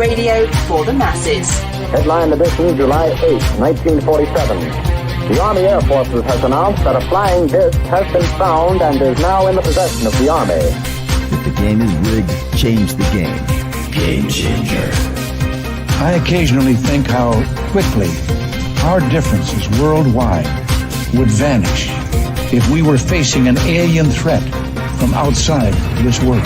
Radio for the masses. Headline edition, July 8, 1947. The Army Air Forces has announced that a flying disc has been found and is now in the possession of the Army. If the game is rigged, change the game. Game changer. I occasionally think how quickly our differences worldwide would vanish if we were facing an alien threat from outside this world.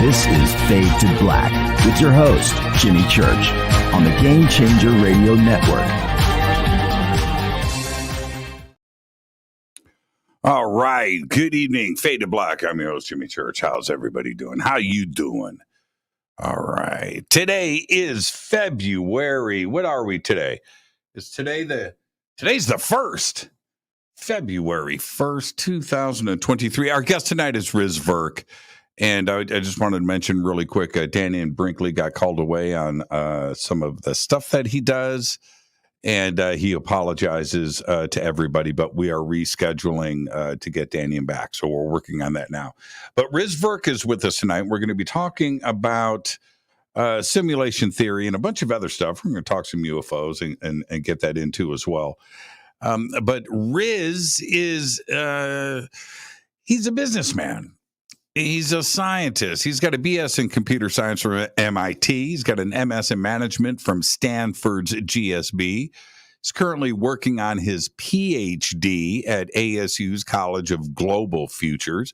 This is Fade to Black with your host, Jimmy Church, on the Game Changer Radio Network. All right. Good evening. Fade to Black. I'm your host, Jimmy Church. How's everybody doing? How you doing? All right. Today is February. What are we today? Today's the 1st. February 1st, 2023. Our guest tonight is Riz Virk. And I just wanted to mention really quick, Danny and Brinkley got called away on some of the stuff that he does. And he apologizes to everybody, but we are rescheduling to get Danny back. So we're working on that now. But Riz Virk is with us tonight. We're going to be talking about simulation theory and a bunch of other stuff. We're going to talk some UFOs and get that into as well. But Riz is, he's a businessman. He's a scientist. He's got a BS in computer science from MIT. He's got an MS in management from Stanford's GSB. He's currently working on his PhD at ASU's College of Global Futures.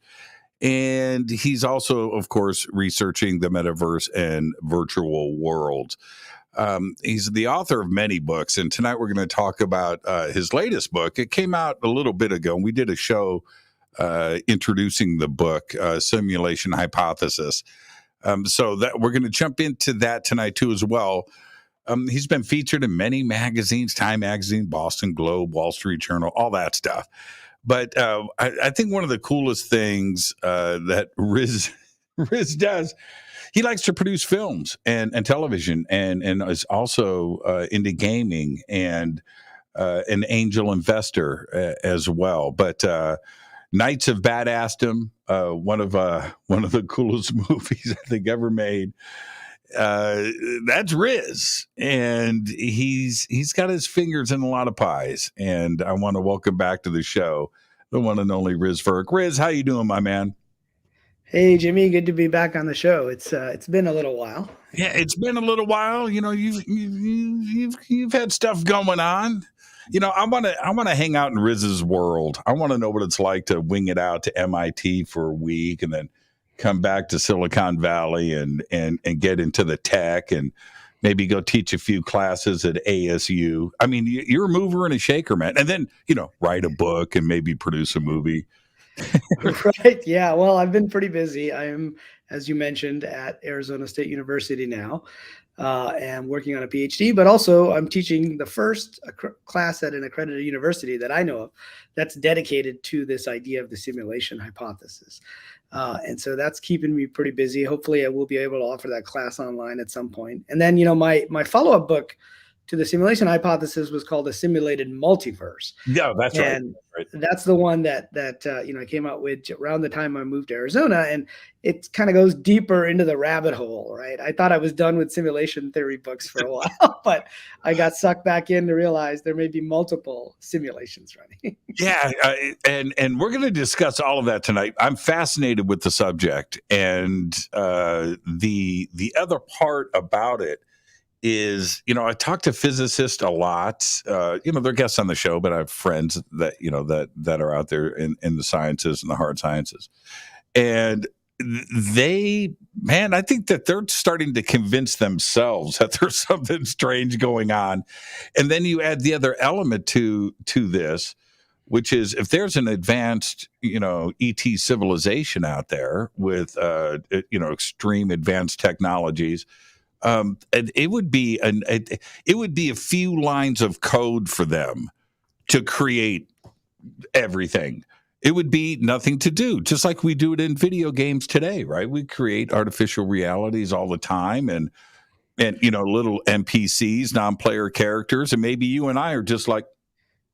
And he's also, of course, researching the metaverse and virtual worlds. He's the author of many books. And tonight we're going to talk about his latest book. It came out a little bit ago. We did a show introducing the book, Simulation Hypothesis. So that we're going to jump into that tonight too as well. He's been featured in many magazines, Time Magazine, Boston Globe, Wall Street Journal, all that stuff. But I think one of the coolest things that Riz does, he likes to produce films and television and is also into gaming and an angel investor as well. But Knights of Badassed him, one of the coolest movies I think ever made. That's Riz, and he's got his fingers in a lot of pies. And I want to welcome back to the show the one and only Riz Virk. Riz, how you doing, my man? Hey Jimmy, good to be back on the show. It's been a little while. Yeah, it's been a little while. You know, you've had stuff going on. You know, I want to hang out in Riz's world. I want to know what it's like to wing it out to MIT for a week and then come back to Silicon Valley and get into the tech and maybe go teach a few classes at ASU. I mean, you're a mover and a shaker, man. And then, you know, write a book and maybe produce a movie. Right. Yeah. Well, I've been pretty busy. I am, as you mentioned, at Arizona State University now. And working on a PhD, but also I'm teaching the first class at an accredited university that I know of that's dedicated to this idea of the simulation hypothesis. And so that's keeping me pretty busy. Hopefully I will be able to offer that class online at some point. And then, you know, my follow-up book to the simulation hypothesis was called A Simulated Multiverse. Yeah, that's right. And that's the one that I came out with around the time I moved to Arizona, and it kind of goes deeper into the rabbit hole, right? I thought I was done with simulation theory books for a while, but I got sucked back in to realize there may be multiple simulations running. Yeah, and we're going to discuss all of that tonight. I'm fascinated with the subject, and the other part about it is, you know, I talk to physicists a lot. You know, they're guests on the show, but I have friends that, you know, that are out there in the sciences and the hard sciences. And I think that they're starting to convince themselves that there's something strange going on. And then you add the other element to this, which is if there's an advanced, you know, ET civilization out there with, you know, extreme advanced technologies, it would be a few lines of code for them to create everything. It would be nothing to do, just like we do it in video games today, right? We create artificial realities all the time, and you know, little NPCs, non-player characters, and maybe you and I are just like,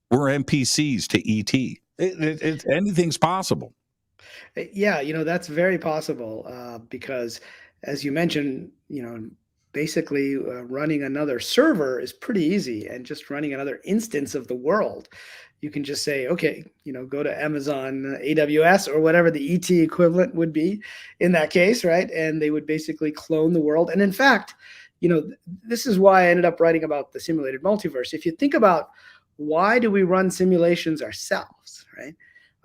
we're NPCs to ET. Anything's possible. Yeah, that's very possible because, as you mentioned, basically running another server is pretty easy, and just running another instance of the world. You can just say, okay, go to Amazon AWS or whatever the ET equivalent would be in that case, right? And they would basically clone the world. And in fact, this is why I ended up writing about the simulated multiverse. If you think about why do we run simulations ourselves, right?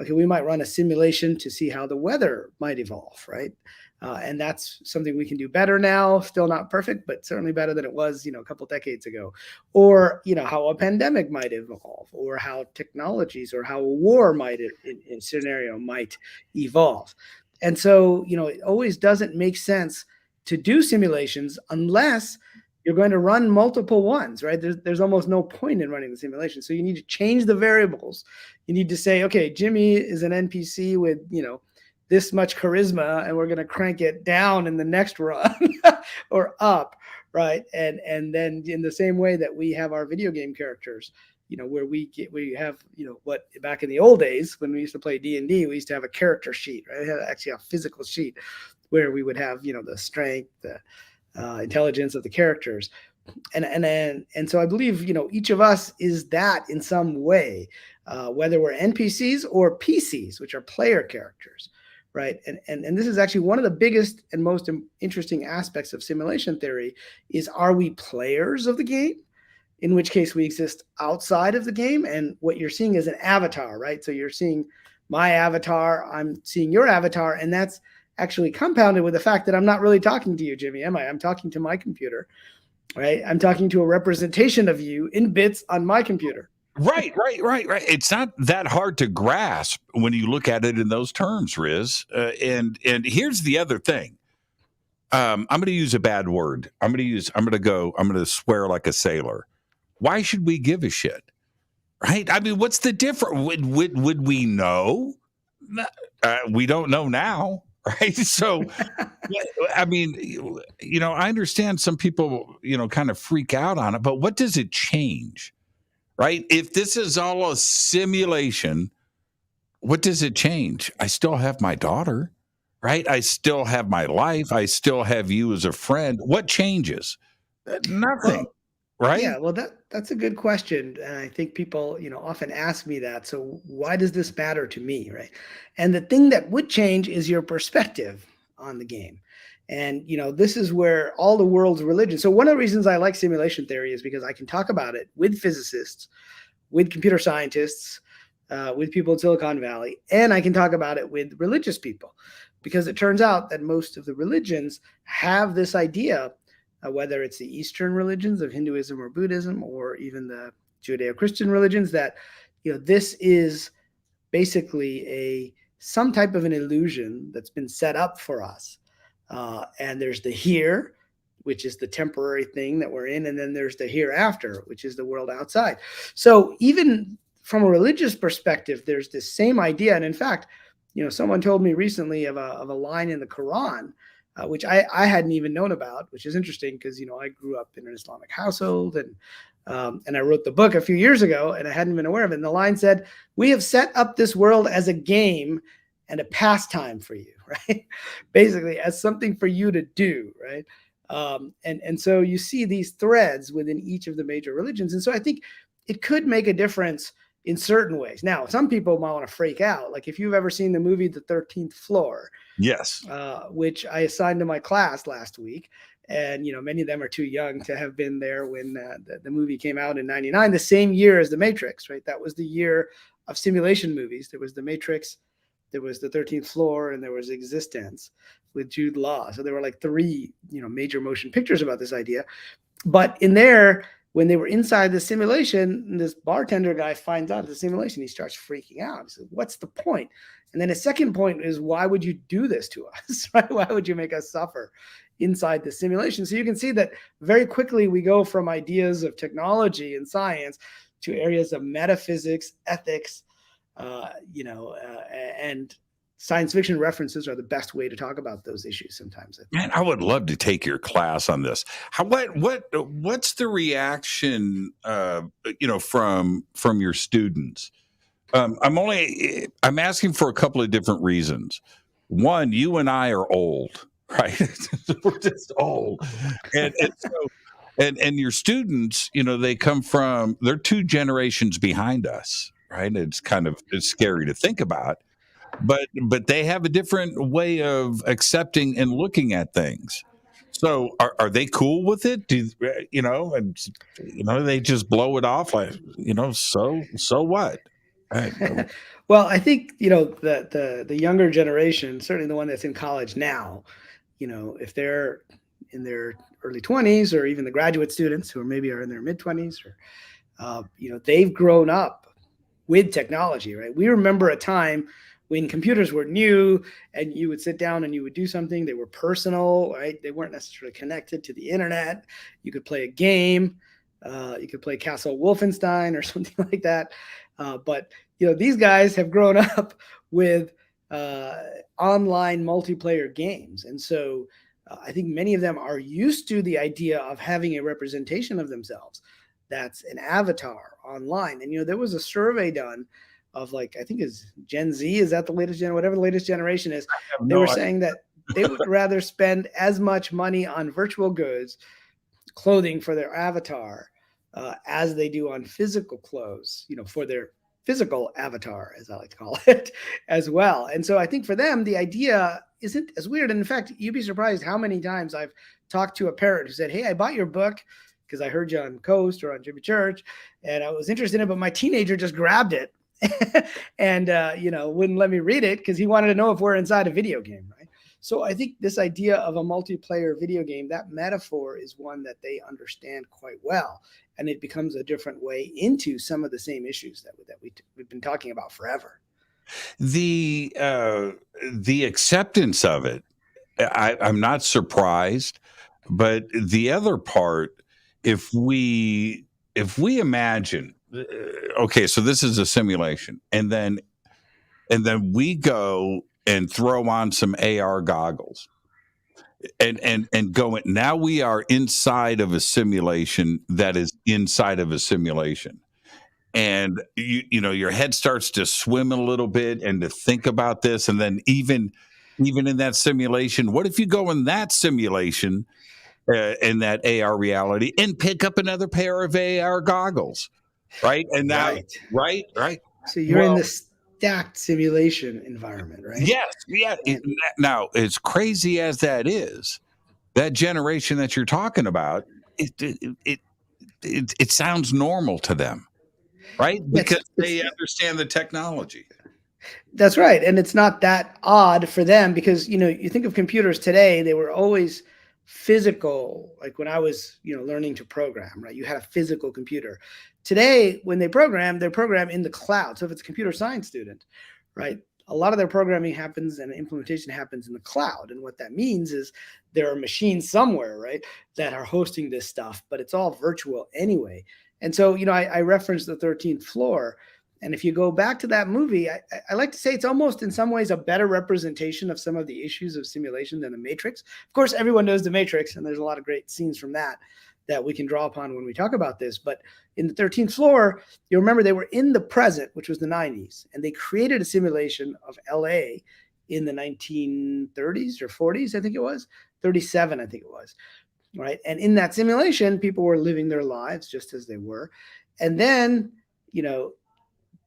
Okay, we might run a simulation to see how the weather might evolve, right? And that's something we can do better now. Still not perfect, but certainly better than it was, a couple decades ago. Or, how a pandemic might evolve, or how technologies, or how a war might, in scenario, might evolve. And so, it always doesn't make sense to do simulations unless you're going to run multiple ones, right? There's almost no point in running the simulation. So you need to change the variables. You need to say, okay, Jimmy is an NPC with, this much charisma, and we're going to crank it down in the next run or up, right? And then in the same way that we have our video game characters, where we have, what back in the old days when we used to play D&D, we used to have a character sheet, right? We had actually a physical sheet where we would have, the strength, the intelligence of the characters. And so I believe, each of us is that in some way, whether we're NPCs or PCs, which are player characters, right? And this is actually one of the biggest and most interesting aspects of simulation theory is, are we players of the game? In which case we exist outside of the game, and what you're seeing is an avatar, right? So you're seeing my avatar, I'm seeing your avatar, and that's actually compounded with the fact that I'm not really talking to you, Jimmy, am I? I'm talking to my computer, right? I'm talking to a representation of you in bits on my computer. Right. It's not that hard to grasp when you look at it in those terms, Riz. And here's the other thing. I'm going to use a bad word. I'm going to swear like a sailor. Why should we give a shit? Right? I mean, what's the difference? Would we know? We don't know now. Right. So, I mean, I understand some people, kind of freak out on it, but what does it change? Right. If this is all a simulation, what does it change? I still have my daughter. Right. I still have my life. I still have you as a friend. What changes? Nothing. Well, right. Yeah, well, that's a good question, and I think people, often ask me that. So why does this matter to me, right? And the thing that would change is your perspective on the game. And this is where all the world's religion. So one of the reasons I like simulation theory is because I can talk about it with physicists, with computer scientists, with people in Silicon Valley, and I can talk about it with religious people, because it turns out that most of the religions have this idea. Whether it's the Eastern religions of Hinduism or Buddhism, or even the Judeo-Christian religions, that this is basically some type of an illusion that's been set up for us. And there's the here, which is the temporary thing that we're in, and then there's the hereafter, which is the world outside. So even from a religious perspective, there's this same idea. And in fact, someone told me recently of a line in the Quran, which I hadn't even known about, which is interesting because, I grew up in an Islamic household, and I wrote the book a few years ago, and I hadn't been aware of it. And the line said, "We have set up this world as a game and a pastime for you," right? Basically, as something for you to do, right? And so you see these threads within each of the major religions. And so I think it could make a difference in certain ways. Now, some people might want to freak out. Like if you've ever seen the movie The 13th Floor, yes, which I assigned to my class last week. And, many of them are too young to have been there when the movie came out in 99, the same year as The Matrix, right? That was the year of simulation movies. There was The Matrix, there was The 13th Floor, and there was Existence with Jude Law. So there were like three, major motion pictures about this idea. But in there, when they were inside the simulation, this bartender guy finds out the simulation. He starts freaking out. He says, "What's the point?" And then his second point is, why would you do this to us? Right? Why would you make us suffer inside the simulation? So you can see that very quickly we go from ideas of technology and science to areas of metaphysics, ethics, and science fiction references are the best way to talk about those issues sometimes. Man, I would love to take your class on this. What's the reaction, from your students I'm asking for a couple of different reasons. One, you and I are old, right? We're just old. And your students, they're 2 generations behind us, right? It's scary to think about, but they have a different way of accepting and looking at things. So are they cool with it? They just blow it off like, so what? Right. Well, I think the younger generation, certainly the one that's in college now, if they're in their early 20s, or even the graduate students who maybe are in their mid 20s, or they've grown up with technology, right? We remember a time when computers were new and you would sit down and you would do something. They were personal, right? They weren't necessarily connected to the internet. You could play a game. You could play Castle Wolfenstein or something like that. But these guys have grown up with online multiplayer games. And so I think many of them are used to the idea of having a representation of themselves that's an avatar online. And there was a survey done of, like, I think is Gen Z, is that the latest whatever the latest generation is. They were saying that they would rather spend as much money on virtual goods, clothing for their avatar, as they do on physical clothes, for their physical avatar, as I like to call it, as well. And so I think for them, the idea isn't as weird. And in fact, you'd be surprised how many times I've talked to a parent who said, "Hey, I bought your book because I heard you on Coast or on Jimmy Church, and I was interested in it, but my teenager just grabbed it and wouldn't let me read it because he wanted to know if we're inside a video game," right? So I think this idea of a multiplayer video game, that metaphor is one that they understand quite well, and it becomes a different way into some of the same issues that we've been talking about forever. The acceptance of it, I'm not surprised, but the other part, if we imagine, okay, so this is a simulation, and then we go and throw on some AR goggles and go in. Now we are inside of a simulation that is inside of a simulation. And your head starts to swim a little bit and to think about this. And then even in that simulation, what if you go in that simulation in that AR reality and pick up another pair of AR goggles, right? And now, right. So you're in this stacked simulation environment, right? Yes, yeah. Now, as crazy as that is, that generation that you're talking about, it sounds normal to them, right? Because they understand the technology. That's right. And it's not that odd for them because, you think of computers today, they were always physical. Like when I was, learning to program, right? You had a physical computer. Today, when they program, they're programmed in the cloud. So if it's a computer science student, right, a lot of their programming happens and implementation happens in the cloud. And what that means is there are machines somewhere, right, that are hosting this stuff, but it's all virtual anyway. And so, I referenced the 13th floor. And if you go back to that movie, I like to say it's almost in some ways a better representation of some of the issues of simulation than The Matrix. Of course, everyone knows The Matrix, and there's a lot of great scenes from that we can draw upon when we talk about this. But in the 13th floor, you remember they were in the present, which was the 90s, and they created a simulation of LA in the 1930s or 40s, I think it was, 37, I think it was, right? And in that simulation, people were living their lives just as they were. And then,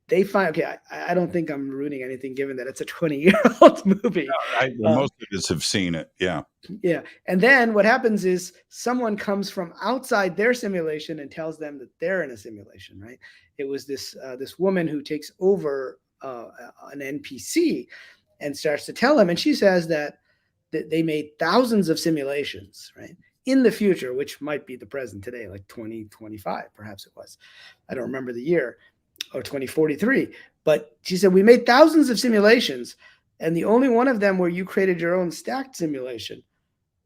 they find, okay, I don't think I'm ruining anything given that it's a 20-year-old movie. No, most of us have seen it. Yeah. Yeah. And then what happens is someone comes from outside their simulation and tells them that they're in a simulation, right? It was this woman who takes over an NPC and starts to tell them. And she says that they made thousands of simulations, right, in the future, which might be the present today, like 2025, perhaps it was. I don't remember the year. Or 2043. But she said, we made thousands of simulations, and the only one of them where you created your own stacked simulation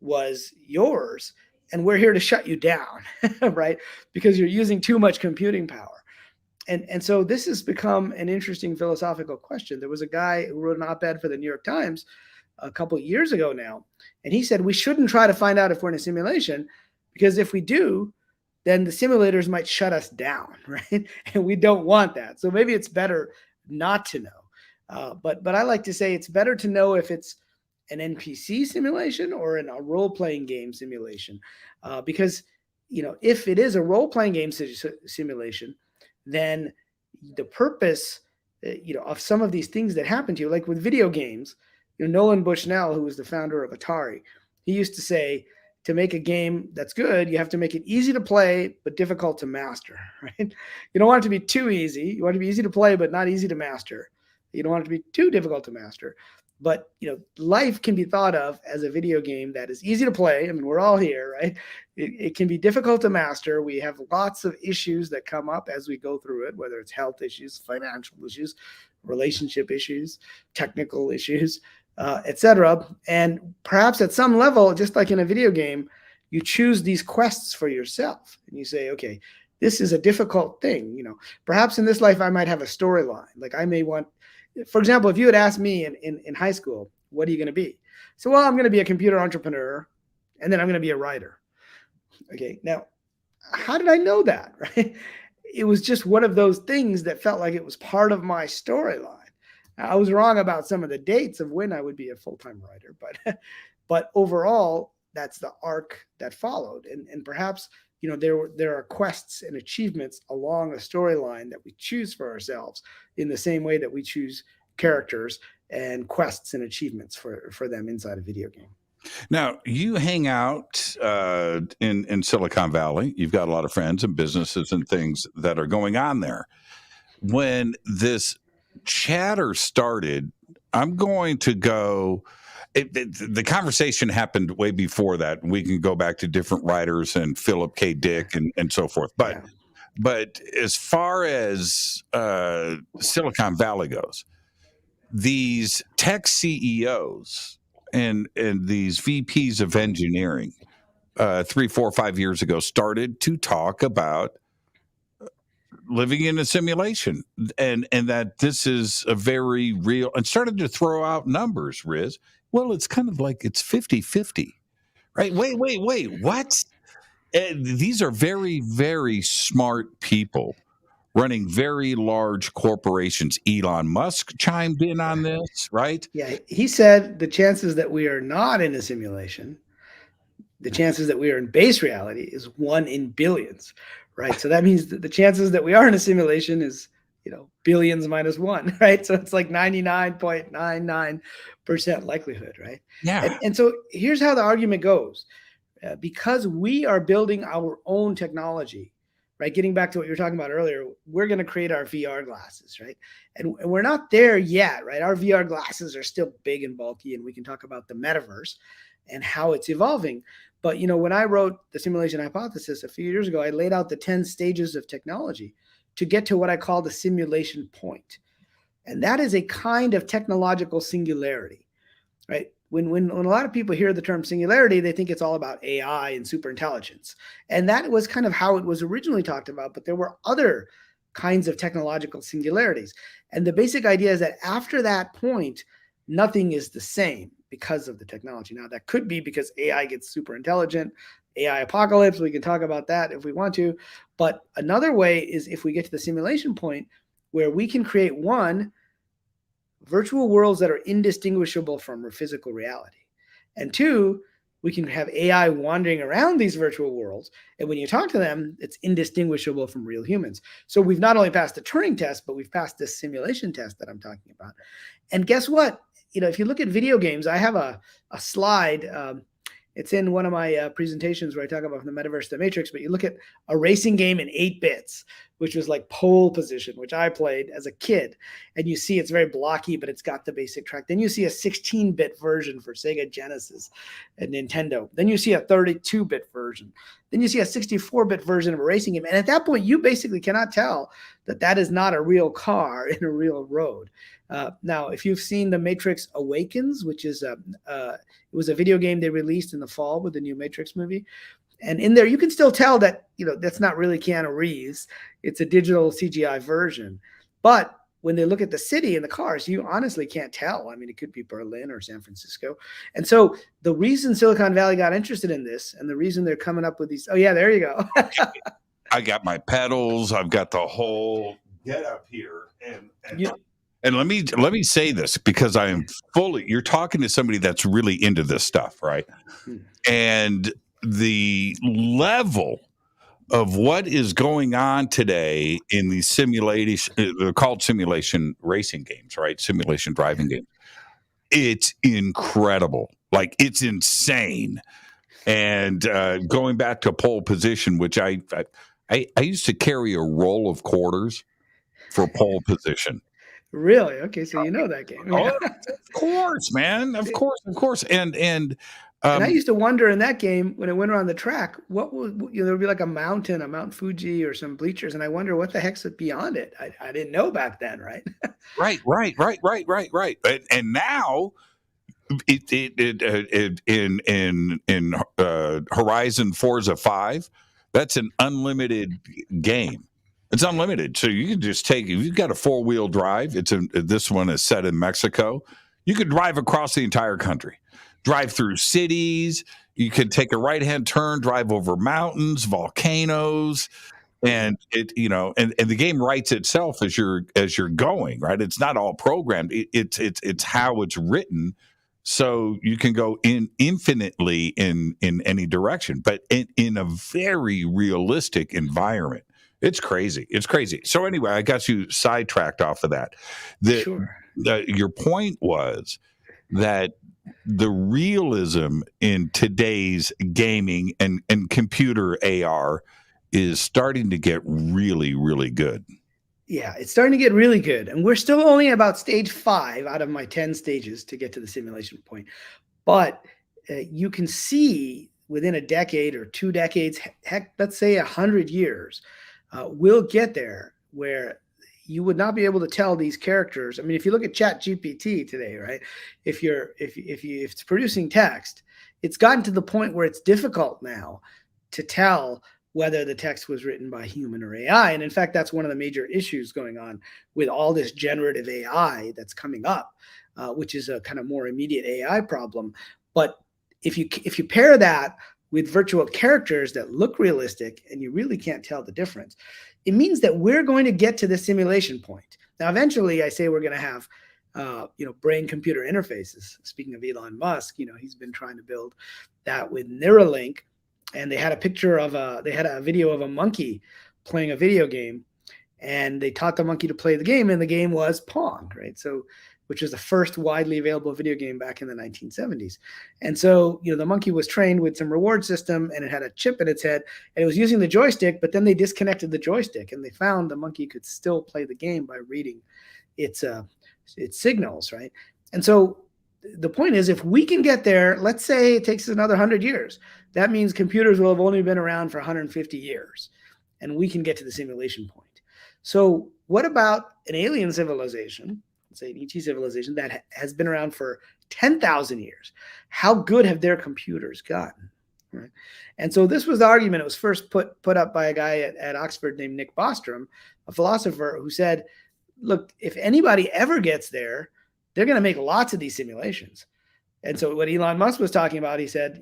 was yours. And we're here to shut you down, right? Because you're using too much computing power. And so this has become an interesting philosophical question. There was a guy who wrote an op-ed for the New York Times a couple of years ago now, and he said, we shouldn't try to find out if we're in a simulation, because if we do, then the simulators might shut us down, right? And we don't want that. So maybe it's better not to know. But I like to say it's better to know if it's an NPC simulation or a role-playing game simulation, because if it is a role-playing game simulation, then the purpose of some of these things that happen to you, like with video games, Nolan Bushnell, who was the founder of Atari, he used to say, to make a game that's good, you have to make it easy to play, but difficult to master, right? You don't want it to be too easy. You want it to be easy to play, but not easy to master. You don't want it to be too difficult to master. But, life can be thought of as a video game that is easy to play. I mean, we're all here, right? It can be difficult to master. We have lots of issues that come up as we go through it, whether it's health issues, financial issues, relationship issues, technical issues, etc. And perhaps at some level, just like in a video game, you choose these quests for yourself. And you say, okay, this is a difficult thing. Perhaps in this life, I might have a storyline. Like I may want, for example, if you had asked me in high school, what are you going to be? So, well, I'm going to be a computer entrepreneur, and then I'm going to be a writer. Okay, now, how did I know that, right? It was just one of those things that felt like it was part of my storyline. I was wrong about some of the dates of when I would be a full-time writer, but overall, that's the arc that followed. And perhaps, there are quests and achievements along a storyline that we choose for ourselves in the same way that we choose characters and quests and achievements for them inside a video game. Now, you hang out in Silicon Valley. You've got a lot of friends and businesses and things that are going on there. When this chatter started, I'm going to go... the conversation happened way before that. We can go back to different writers and Philip K. Dick and so forth. But as far as Silicon Valley goes, these tech CEOs and these VPs of engineering 3, 4, 5 years ago started to talk about living in a simulation and that this is a very real, and started to throw out numbers, Riz. Well, it's kind of like it's 50-50, right? Wait, what? These are very, very smart people running very large corporations. Elon Musk chimed in on this, right? Yeah, he said the chances that we are not in a simulation, the chances that we are in base reality is 1 in billions, right? So that means that the chances that we are in a simulation is, billions minus 1, right? So it's like 99.99% likelihood, right? Yeah. And so here's how the argument goes. Because we are building our own technology, right? Getting back to what you were talking about earlier, we're going to create our VR glasses, right? And we're not there yet, right? Our VR glasses are still big and bulky, and we can talk about the metaverse and how it's evolving. But, when I wrote the simulation hypothesis a few years ago, I laid out the 10 stages of technology to get to what I call the simulation point. And that is a kind of technological singularity, right? When a lot of people hear the term singularity, they think it's all about AI and superintelligence. And that was kind of how it was originally talked about, but there were other kinds of technological singularities. And the basic idea is that after that point, nothing is the same because of the technology. Now, that could be because AI gets super intelligent, AI apocalypse. We can talk about that if we want to. But another way is if we get to the simulation point where we can create virtual worlds that are indistinguishable from our physical reality. And 2, we can have AI wandering around these virtual worlds. And when you talk to them, it's indistinguishable from real humans. So we've not only passed the Turing test, but we've passed this simulation test that I'm talking about. And guess what? If you look at video games, I have a slide. It's in one of my presentations where I talk about the metaverse, the matrix, but you look at a racing game in 8 bits, which was like pole position, which I played as a kid. And you see it's very blocky, but it's got the basic track. Then you see a 16-bit version for Sega Genesis and Nintendo. Then you see a 32-bit version. Then you see a 64-bit version of a racing game. And at that point, you basically cannot tell that that is not a real car in a real road. Now, if you've seen The Matrix Awakens, which is it was a video game they released in the fall with the new Matrix movie. And in there, you can still tell that, that's not really Keanu Reeves. It's a digital CGI version. But when they look at the city and the cars, you honestly can't tell. I mean, it could be Berlin or San Francisco. And so the reason Silicon Valley got interested in this and the reason they're coming up with these, oh, yeah, there you go. I got my pedals. I've got the whole get up here. And And let me say this, because I am fully, you're talking to somebody that's really into this stuff, right? And the level of what is going on today in these simulation, they're called simulation racing games, right? Simulation driving games. It's incredible. Like, it's insane. And going back to pole position, which I used to carry a roll of quarters for pole position. Really? Okay, so you know that game. Oh, of course, man. Of course. And I used to wonder in that game, when it went around the track, what would, there would be like a Mount Fuji or some bleachers, and I wonder what the heck's beyond it. I didn't know back then, right? Right. And now, in Horizon Forza 5, that's an unlimited game. It's unlimited, so you can just take. If you've got a 4-wheel drive, this one is set in Mexico. You could drive across the entire country, drive through cities. You could take a right-hand turn, drive over mountains, volcanoes, and and the game writes itself as you're going. Right, it's not all programmed. It's how it's written, so you can go infinitely in any direction, but in a very realistic environment. It's crazy. So anyway, I got you sidetracked off of that. Sure. Your point was that the realism in today's gaming and computer AR is starting to get really, really good. Yeah, it's starting to get really good. And we're still only about stage 5 out of my 10 stages to get to the simulation point. But you can see within a decade or 2 decades, heck, let's say 100 years, we'll get there where you would not be able to tell these characters. I mean, if you look at ChatGPT today, right? If it's producing text, it's gotten to the point where it's difficult now to tell whether the text was written by human or AI. And in fact, that's one of the major issues going on with all this generative AI that's coming up, which is a kind of more immediate AI problem. But if you pair that with virtual characters that look realistic and you really can't tell the difference, it means that we're going to get to the simulation point. Now, eventually, I say we're going to have brain-computer interfaces. Speaking of Elon Musk, he's been trying to build that with Neuralink. And they had a video of a monkey playing a video game, and they taught the monkey to play the game, and the game was Pong, right? So, which was the first widely available video game back in the 1970s. And so, the monkey was trained with some reward system, and it had a chip in its head, and it was using the joystick, but then they disconnected the joystick, and they found the monkey could still play the game by reading its signals, right? And so the point is, if we can get there, let's say it takes another 100 years, that means computers will have only been around for 150 years, and we can get to the simulation point. So what about an alien civilization, let's say an ET civilization, that has been around for 10,000 years? How good have their computers gotten? Right? And so this was the argument. It was first put up by a guy at Oxford named Nick Bostrom, a philosopher, who said, look, if anybody ever gets there, they're going to make lots of these simulations. And so what Elon Musk was talking about, he said,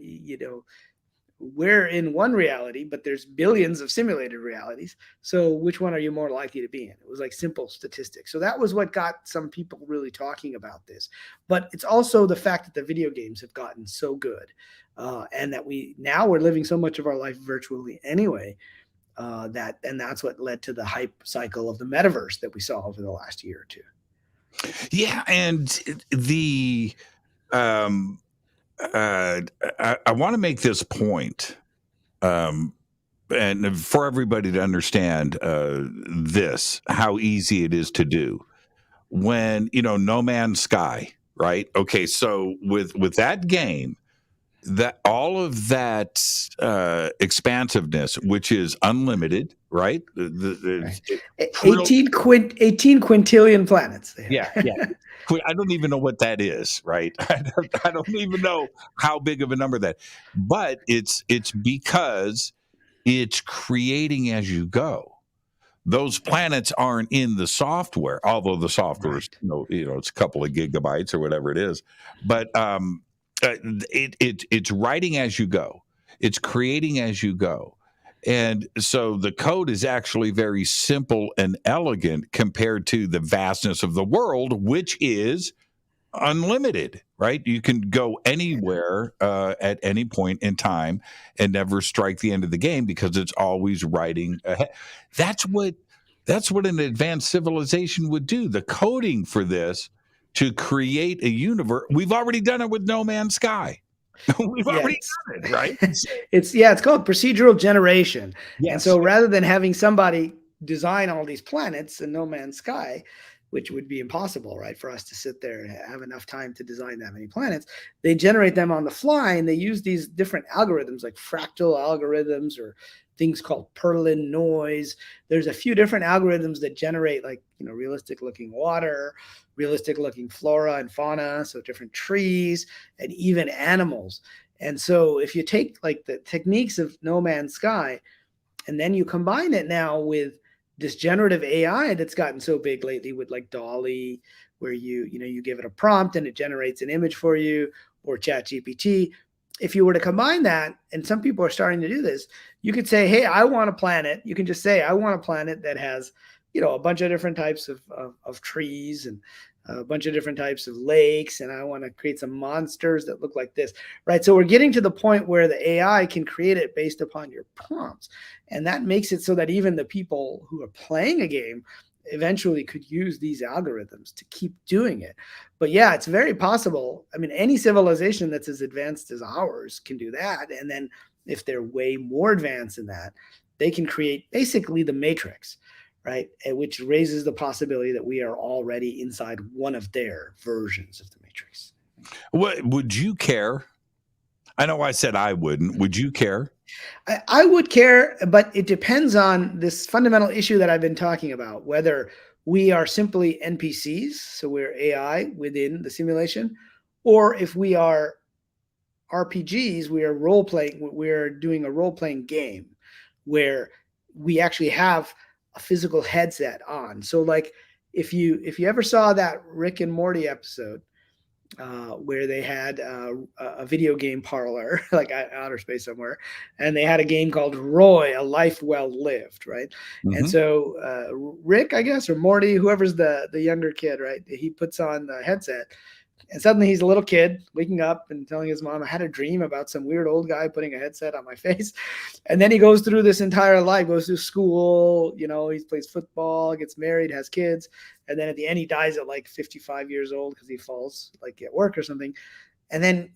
we're in one reality, but there's billions of simulated realities. So which one are you more likely to be in? It was like simple statistics. So that was what got some people really talking about this. But it's also the fact that the video games have gotten so good, and that we're living so much of our life virtually anyway, that's what led to the hype cycle of the metaverse that we saw over the last year or two. Yeah, and I want to make this point, and for everybody to understand how easy it is to do. When No Man's Sky, right? Okay, so with that game, that all of that expansive-ness, which is unlimited, right? 18 quintillion planets. Yeah. I don't even know what that is, right? I don't even know how big of a number that. But it's because it's creating as you go. Those planets aren't in the software, although the software is, it's a couple of gigabytes or whatever it is. But it's writing as you go. It's creating as you go. And so the code is actually very simple and elegant compared to the vastness of the world, which is unlimited, right? You can go anywhere at any point in time and never strike the end of the game because it's always writing ahead. That's what an advanced civilization would do. The coding for this to create a universe, we've already done it with No Man's Sky. We've already done it, right? It's called procedural generation. Yes. And so rather than having somebody design all these planets in No Man's Sky, which would be impossible, right, for us to sit there and have enough time to design that many planets, they generate them on the fly, and they use these different algorithms like fractal algorithms or things called Perlin noise. There's a few different algorithms that generate like, realistic looking water, realistic looking flora and fauna, so different trees and even animals. And so if you take like the techniques of No Man's Sky and then you combine it now with this generative AI that's gotten so big lately with like DALL-E, where you give it a prompt and it generates an image for you, or ChatGPT. If you were to combine that, and some people are starting to do this, you could say, hey, I want a planet. You can just say, I want a planet that has, a bunch of different types of trees and a bunch of different types of lakes, and I want to create some monsters that look like this, right? So we're getting to the point where the AI can create it based upon your prompts. And that makes it so that even the people who are playing a game eventually could use these algorithms to keep doing it. But yeah, it's very possible. I mean, any civilization that's as advanced as ours can do that. And then if they're way more advanced than that, they can create basically the Matrix, right? Which raises the possibility that we are already inside one of their versions of the Matrix. What would you care? I know I said I wouldn't. Would you care? I would care, but it depends on this fundamental issue that I've been talking about, whether we are simply NPCs, so we're AI within the simulation, or if we are RPGs, we are role-playing, we're doing a role-playing game where we actually have a physical headset on. So like if you ever saw that Rick and Morty episode, where they had a video game parlor, like outer space somewhere, and they had a game called Roy, A Life Well Lived, right? Mm-hmm. And so Rick, I guess, or Morty, whoever's the younger kid, right? He puts on the headset, and suddenly he's a little kid waking up and telling his mom, I had a dream about some weird old guy putting a headset on my face. And then he goes through this entire life, goes through school, he plays football, gets married, has kids. And then at the end, he dies at like 55 years old because he falls like at work or something. And then,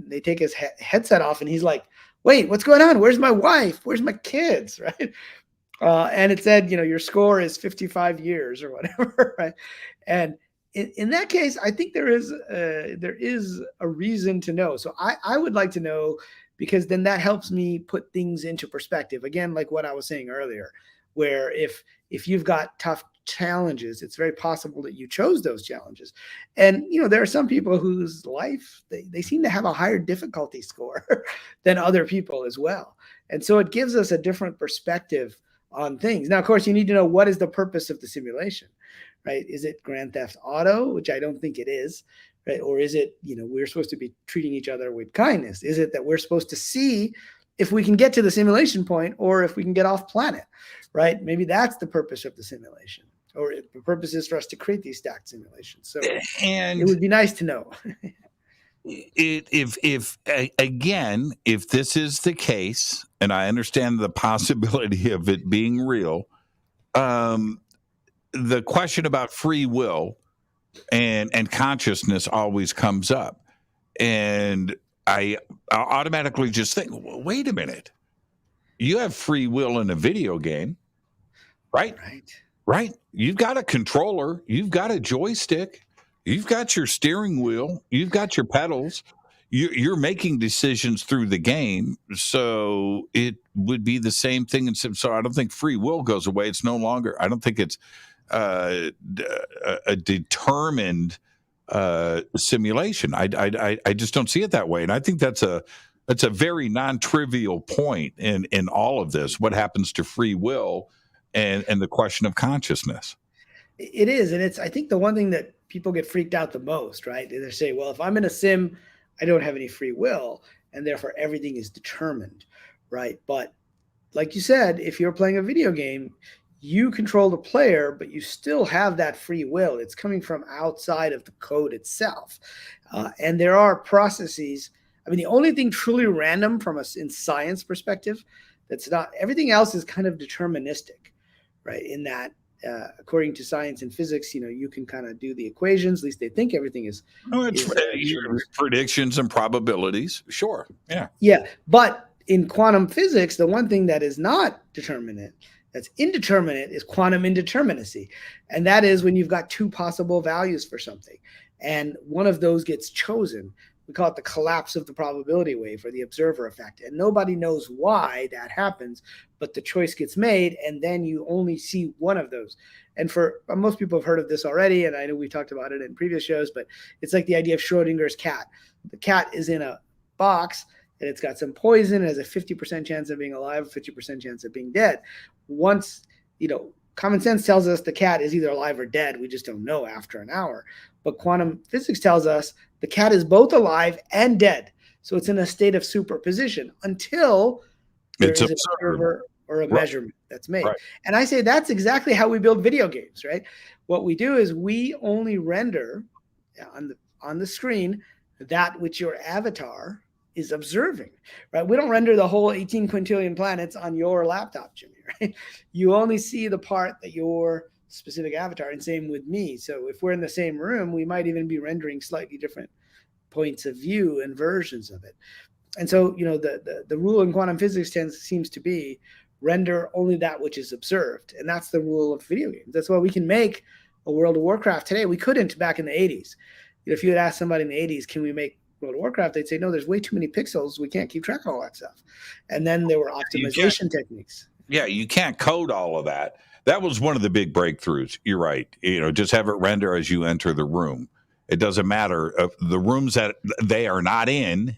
they take his headset off and he's like, wait, what's going on? Where's my wife? Where's my kids? Right. And it said, your score is 55 years or whatever. Right. And in that case, I think there is a reason to know. So I would like to know, because then that helps me put things into perspective. Again, like what I was saying earlier, where if you've got tough challenges, it's very possible that you chose those challenges. And, there are some people whose life, they seem to have a higher difficulty score than other people as well. And so it gives us a different perspective on things. Now, of course, you need to know, what is the purpose of the simulation? Right? Is it Grand Theft Auto, which I don't think it is, right? Or is it, we're supposed to be treating each other with kindness? Is it that we're supposed to see if we can get to the simulation point or if we can get off planet, right? Maybe that's the purpose of the simulation, or the purpose is for us to create these stacked simulations. So it would be nice to know. If this is the case, and I understand the possibility of it being real, the question about free will and consciousness always comes up. And I automatically just think, well, wait a minute. You have free will in a video game, right? Right. You've got a controller. You've got a joystick. You've got your steering wheel. You've got your pedals. You're making decisions through the game. So it would be the same thing. So I don't think free will goes away. It's no longer, I don't think it's a determined simulation. I just don't see it that way. And I think that's a very non-trivial point in all of this, what happens to free will and the question of consciousness. It is. And I think the one thing that people get freaked out the most, right? They say, well, if I'm in a sim, I don't have any free will, and therefore everything is determined, right? But like you said, if you're playing a video game, you control the player, but you still have that free will. It's coming from outside of the code itself. And there are processes. I mean, the only thing truly random from us in science perspective, that's not, everything else is kind of deterministic, right? In that, according to science and physics, you can kind of do the equations. At least they think everything is. Predictions and probabilities. Sure. Yeah. Yeah. But in quantum physics, the one thing that is not determinate, that's indeterminate, is quantum indeterminacy. And that is when you've got two possible values for something, and one of those gets chosen. We call it the collapse of the probability wave, or the observer effect. And nobody knows why that happens, but the choice gets made, and then you only see one of those. And for most people have heard of this already, and I know we talked about it in previous shows, but it's like the idea of Schrodinger's cat. The cat is in a box, and it's got some poison. It has a 50% chance of being alive, 50% chance of being dead. Once, common sense tells us the cat is either alive or dead. We just don't know after an hour. But quantum physics tells us the cat is both alive and dead. So it's in a state of superposition until there's an observer or a measurement that's made. Right. And I say that's exactly how we build video games, right? What we do is we only render on the screen that which your avatar is observing, right? We don't render the whole 18 quintillion planets on your laptop, Jimmy, right? You only see the part that your specific avatar, and same with me. So if we're in the same room, we might even be rendering slightly different points of view and versions of it. And so, the rule in quantum physics seems to be render only that which is observed. And that's the rule of video games. That's why we can make a World of Warcraft today. We couldn't back in the 80s. If you had asked somebody in the 80s, can we make World of Warcraft, they'd say, no, there's way too many pixels. We can't keep track of all that stuff. And then there were optimization techniques. Yeah, you can't code all of that. That was one of the big breakthroughs. You're right. Just have it render as you enter the room. It doesn't matter. The rooms that they are not in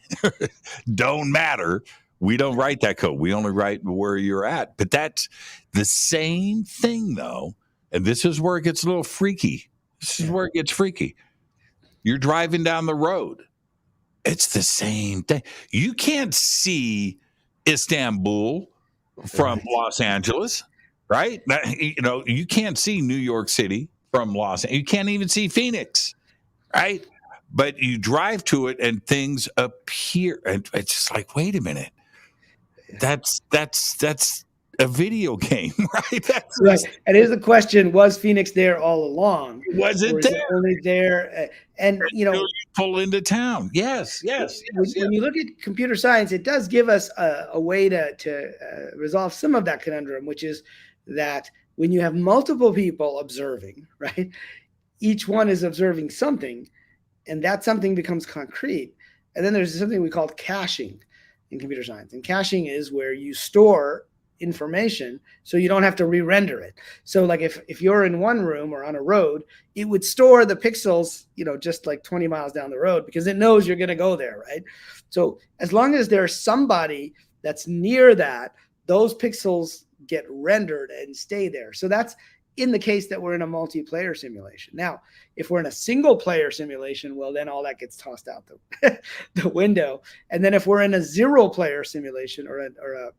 don't matter. We don't write that code. We only write where you're at. But that's the same thing, though. And this is where it gets a little freaky. This is where it gets freaky. You're driving down the road. It's the same thing. You can't see Istanbul from Los Angeles, right? You can't see New York City from Los Angeles. You can't even see Phoenix, right? But you drive to it and things appear, and it's just like, wait a minute, that's a video game, right? That's right. And here's the question: was Phoenix there all along? Was it there? Only there? And you pull into town. Yes. When you look at computer science, it does give us a way to resolve some of that conundrum, which is that when you have multiple people observing, right, each one is observing something, and that something becomes concrete. And then there's something we call caching in computer science, and caching is where you store information so you don't have to re-render it. So like if you're in one room or on a road, it would store the pixels, just like 20 miles down the road, because it knows you're going to go there, right? So as long as there's somebody that's near that, those pixels get rendered and stay there. So that's in the case that we're in a multiplayer simulation. Now, if we're in a single player simulation, well, then all that gets tossed out the window. And then if we're in a zero player simulation or a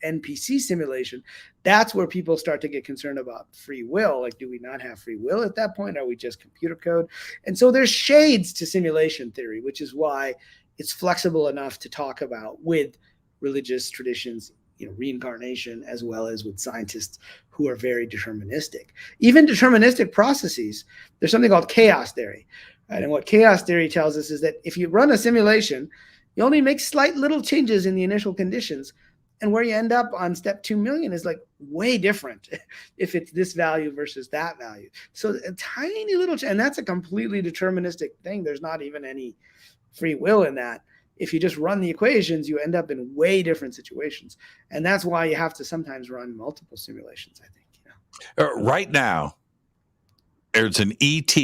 NPC simulation, that's where people start to get concerned about free will. Like, do we not have free will at that point? Are we just computer code? And so there's shades to simulation theory, which is why it's flexible enough to talk about with religious traditions, reincarnation, as well as with scientists who are very deterministic. Even deterministic processes, there's something called chaos theory. Right? And what chaos theory tells us is that if you run a simulation, you only make slight little changes in the initial conditions, and where you end up on step 2 million is like way different if it's this value versus that value. So a tiny little, and that's a completely deterministic thing. There's not even any free will in that. If you just run the equations, you end up in way different situations. And that's why you have to sometimes run multiple simulations, I think. Right now, there's an ET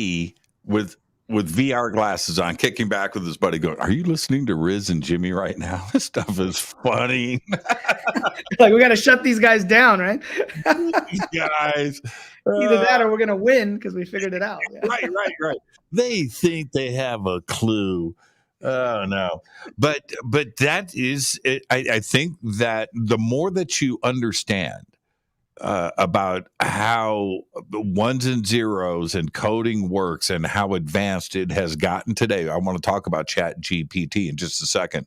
with VR glasses on, kicking back with his buddy going, are you listening to Riz and Jimmy right now? This stuff is funny. Like, we got to shut these guys down, right? These guys. Either that or we're going to win because we figured it out. Yeah. Right. They think they have a clue. Oh no, but that is, I think that the more that you understand about how ones and zeros and coding works and how advanced it has gotten today. I want to talk about Chat GPT in just a second.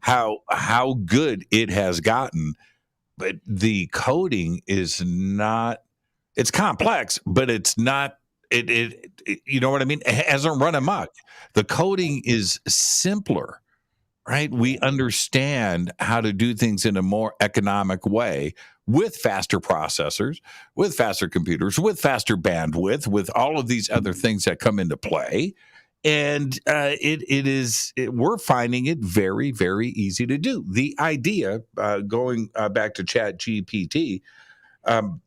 How good it has gotten, but the coding is not. It's complex, but it's not. It you know what I mean? It hasn't run amok. The coding is simpler, right? We understand how to do things in a more economic way with faster processors, with faster computers, with faster bandwidth, with all of these other things that come into play. And we're finding it very, very easy to do. The idea, going back to Chat GPT, um,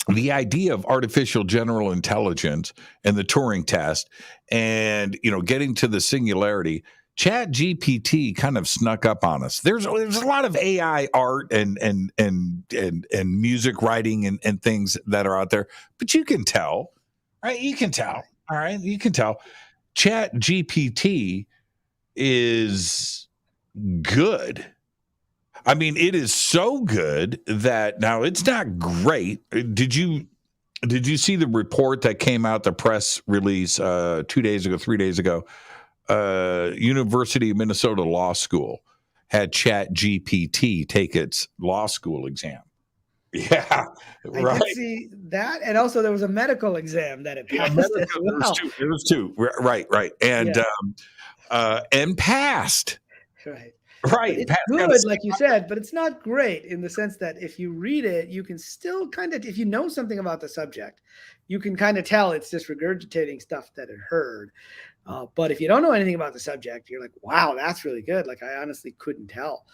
the idea of artificial general intelligence and the Turing test, and getting to the singularity. Chat GPT kind of snuck up on us. There's a lot of AI art and music writing and things that are out there, but you can tell, right? You can tell, all right. You can tell. Chat GPT is good. I mean, it is so good that now it's not great. Did you see the report that came out, the press release 2 days ago, 3 days ago? University of Minnesota Law School had Chat GPT take its law school exam. Yeah, right. I did see that, and also there was a medical exam that it passed as well. There was two. Right, and and passed. Right. Right. It's good, like you said, but it's not great in the sense that if you read it, you can still kind of, if you know something about the subject, you can kind of tell it's just regurgitating stuff that it heard. But if you don't know anything about the subject, you're like, wow, that's really good. Like, I honestly couldn't tell.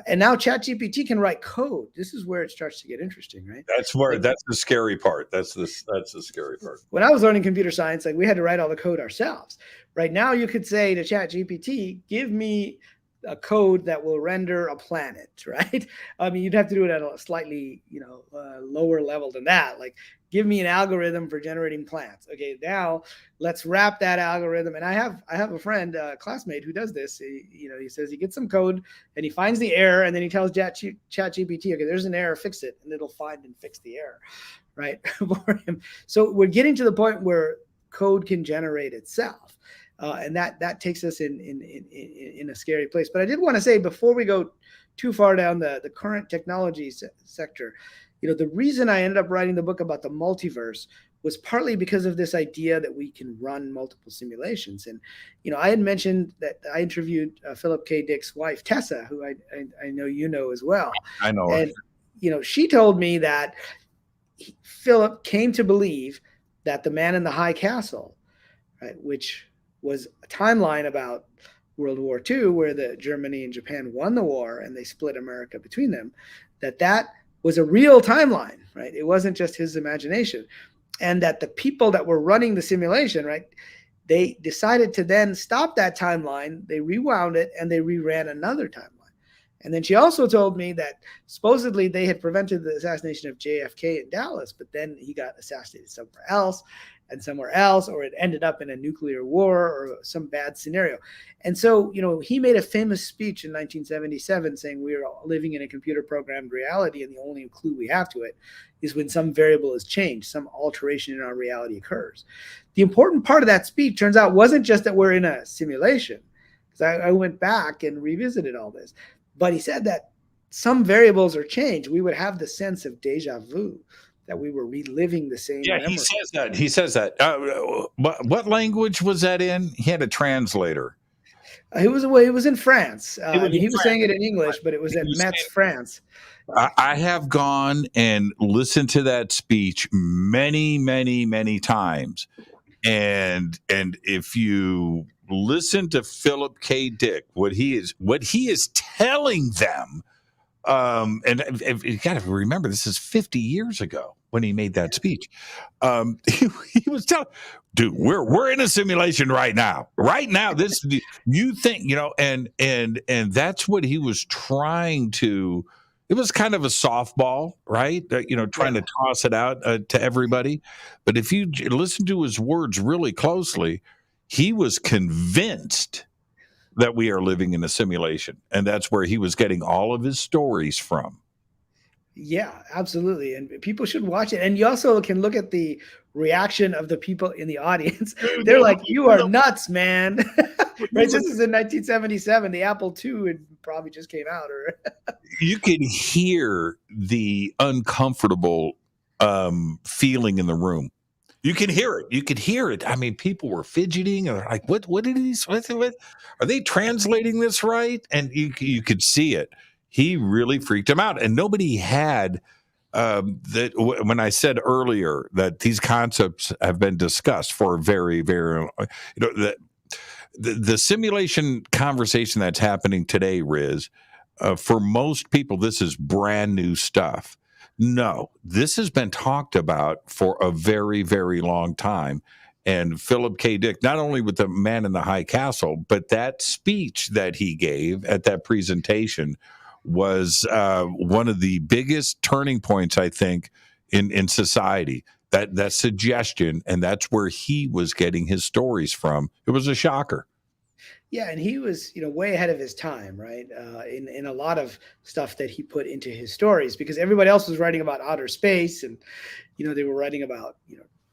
And now ChatGPT can write code. This is where it starts to get interesting, right? That's the scary part. That's the scary part. When I was learning computer science, like we had to write all the code ourselves. Right now, you could say to ChatGPT, give me a code that will render a planet, right? I mean, you'd have to do it at a slightly, lower level than that. Like, give me an algorithm for generating plants. Okay, now let's wrap that algorithm. And I have a friend, a classmate who does this. He says he gets some code and he finds the error, and then he tells ChatGPT, okay, there's an error, fix it, and it'll find and fix the error, right, for him. So we're getting to the point where code can generate itself. And that takes us in a scary place. But I did want to say, before we go too far down the current technology sector, the reason I ended up writing the book about the multiverse was partly because of this idea that we can run multiple simulations. And, I had mentioned that I interviewed Philip K. Dick's wife, Tessa, who I know you know as well. I know. And, she told me that Philip came to believe that The Man in the High Castle, right, which was a timeline about World War II, where the Germany and Japan won the war and they split America between them, that was a real timeline, right? It wasn't just his imagination. And that the people that were running the simulation, right, they decided to then stop that timeline, they rewound it, and they reran another timeline. And then she also told me that supposedly they had prevented the assassination of JFK in Dallas, but then he got assassinated somewhere else, or it ended up in a nuclear war or some bad scenario. And so, he made a famous speech in 1977 saying we are living in a computer programmed reality, and the only clue we have to it is when some variable is changed, some alteration in our reality occurs. The important part of that speech, turns out, wasn't just that we're in a simulation, because I went back and revisited all this, but he said that some variables are changed. We would have the sense of deja vu, that we were reliving the same memory. He says that. What language was that in? He had a translator. It was in France. He was saying it in English, but it was at Metz, France. I have gone and listened to that speech many, many, many times. And if you listen to Philip K. Dick, what he is telling them, and you got to remember, this is 50 years ago when he made that speech. He was telling, dude, we're in a simulation right now. Right now, this, you think, and that's what he was trying to. It was kind of a softball, right? Trying to toss it out to everybody. But if you listen to his words really closely, he was convinced that we are living in a simulation. And that's where he was getting all of his stories from. Yeah, absolutely. And people should watch it. And you also can look at the reaction of the people in the audience. They're like, you are nuts, man. Right? This is in 1977. The Apple II had probably just came out. Or you can hear the uncomfortable feeling in the room. You can hear it. You could hear it. I mean, people were fidgeting, or like, what did he? What, are they translating this right? And you could see it. He really freaked him out, and nobody had that. When I said earlier that these concepts have been discussed for very, very, the simulation conversation that's happening today, Riz, for most people, this is brand new stuff. No, this has been talked about for a very, very long time. And Philip K. Dick, not only with the Man in the High Castle, but that speech that he gave at that presentation was one of the biggest turning points, I think, in society. That suggestion, and that's where he was getting his stories from. It was a shocker. Yeah, and he was, way ahead of his time, right? In a lot of stuff that he put into his stories, because everybody else was writing about outer space, and they were writing about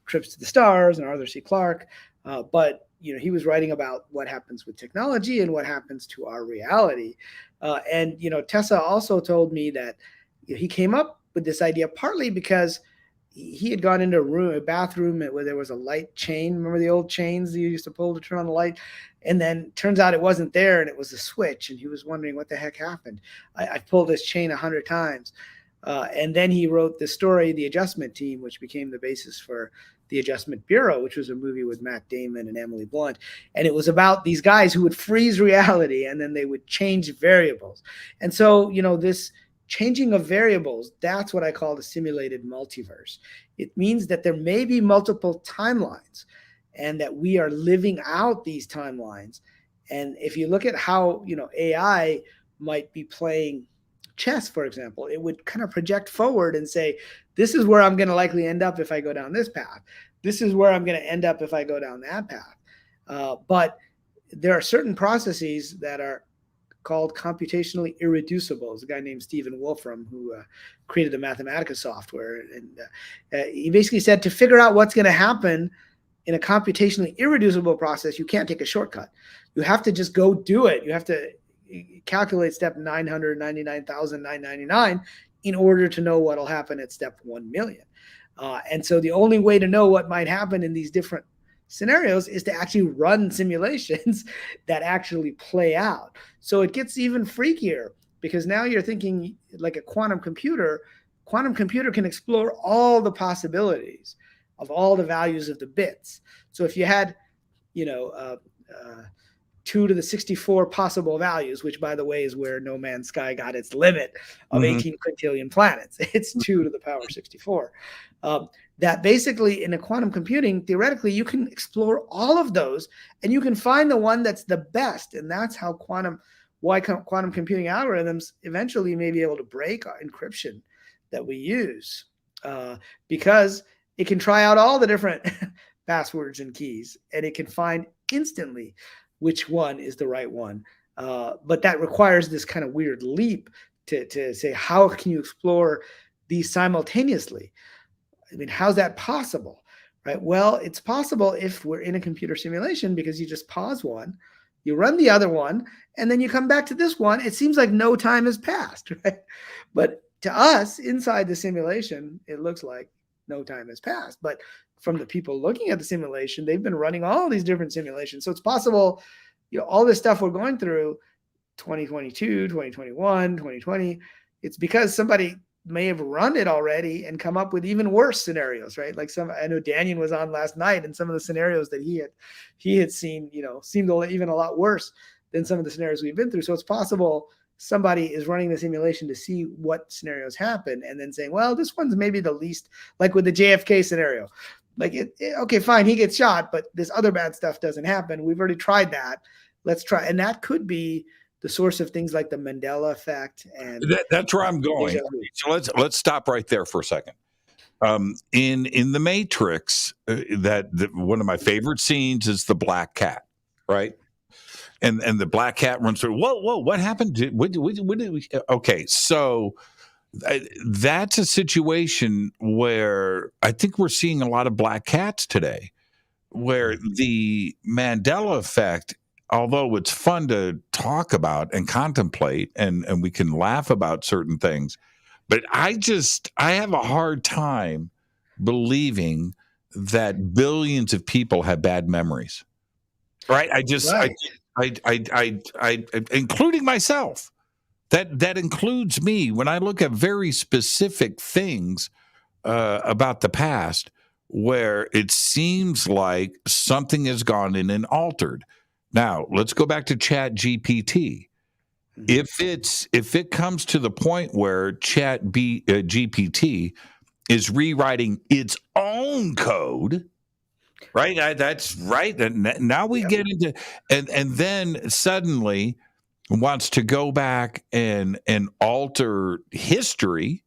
trips to the stars and Arthur C. Clarke, but he was writing about what happens with technology and what happens to our reality. And Tessa also told me that he came up with this idea partly because he had gone into a bathroom where there was a light chain. Remember the old chains that you used to pull to turn on the light? And then turns out it wasn't there, and it was a switch. And he was wondering what the heck happened. I pulled this chain 100 times. And then he wrote the story, The Adjustment Team, which became the basis for The Adjustment Bureau, which was a movie with Matt Damon and Emily Blunt. And it was about these guys who would freeze reality, and then they would change variables. And so, this changing of variables, that's what I call the simulated multiverse. It means that there may be multiple timelines and that we are living out these timelines. And if you look at how, AI might be playing chess, for example, it would kind of project forward and say, this is where I'm going to likely end up if I go down this path. This is where I'm going to end up if I go down that path. But there are certain processes that are called computationally irreducible. There's a guy named Stephen Wolfram who created the Mathematica software. And he basically said to figure out what's going to happen in a computationally irreducible process, you can't take a shortcut. You have to just go do it. You have to calculate step 999,999 in order to know what will happen at step 1 million. And so the only way to know what might happen in these different scenarios is to actually run simulations that actually play out. So it gets even freakier because now you're thinking like a quantum computer. Quantum computer can explore all the possibilities of all the values of the bits. So if you had, 2 to the 64 possible values, which by the way is where No Man's Sky got its limit of 18 quintillion planets. It's 2 to the power 64. That basically in a quantum computing, theoretically, you can explore all of those and you can find the one that's the best. And that's how quantum computing algorithms eventually may be able to break our encryption that we use because it can try out all the different passwords and keys and it can find instantly which one is the right one. But that requires this kind of weird leap to say, how can you explore these simultaneously? I mean, how's that possible, right? Well, it's possible if we're in a computer simulation because you just pause one, you run the other one, and then you come back to this one. It seems like no time has passed, right? But to us, inside the simulation, it looks like no time has passed. But from the people looking at the simulation, they've been running all these different simulations. So it's possible, all this stuff we're going through, 2022, 2021, 2020, it's because somebody may have run it already and come up with even worse scenarios, right? Like I know Daniel was on last night and some of the scenarios that he had seen, seemed even a lot worse than some of the scenarios we've been through. So it's possible somebody is running the simulation to see what scenarios happen and then saying, well, this one's maybe the least, like with the JFK scenario. Like, okay, fine, he gets shot, but this other bad stuff doesn't happen. We've already tried that. Let's try. And that could be the source of things like the Mandela effect. And that's where I'm going. So let's stop right there for a second. In the Matrix, one of my favorite scenes is the black cat, right? and the black cat runs through. Whoa! What happened? What did we? Okay, so that's a situation where I think we're seeing a lot of black cats today, where the Mandela effect, although it's fun to talk about and contemplate, and we can laugh about certain things, but I have a hard time believing that billions of people have bad memories. Right? I including myself. That includes me when I look at very specific things about the past where it seems like something has gone in and altered. Now, let's go back to Chat GPT. If it comes to the point where GPT is rewriting its own code, right? That's right. And now we get into and then suddenly wants to go back and alter history,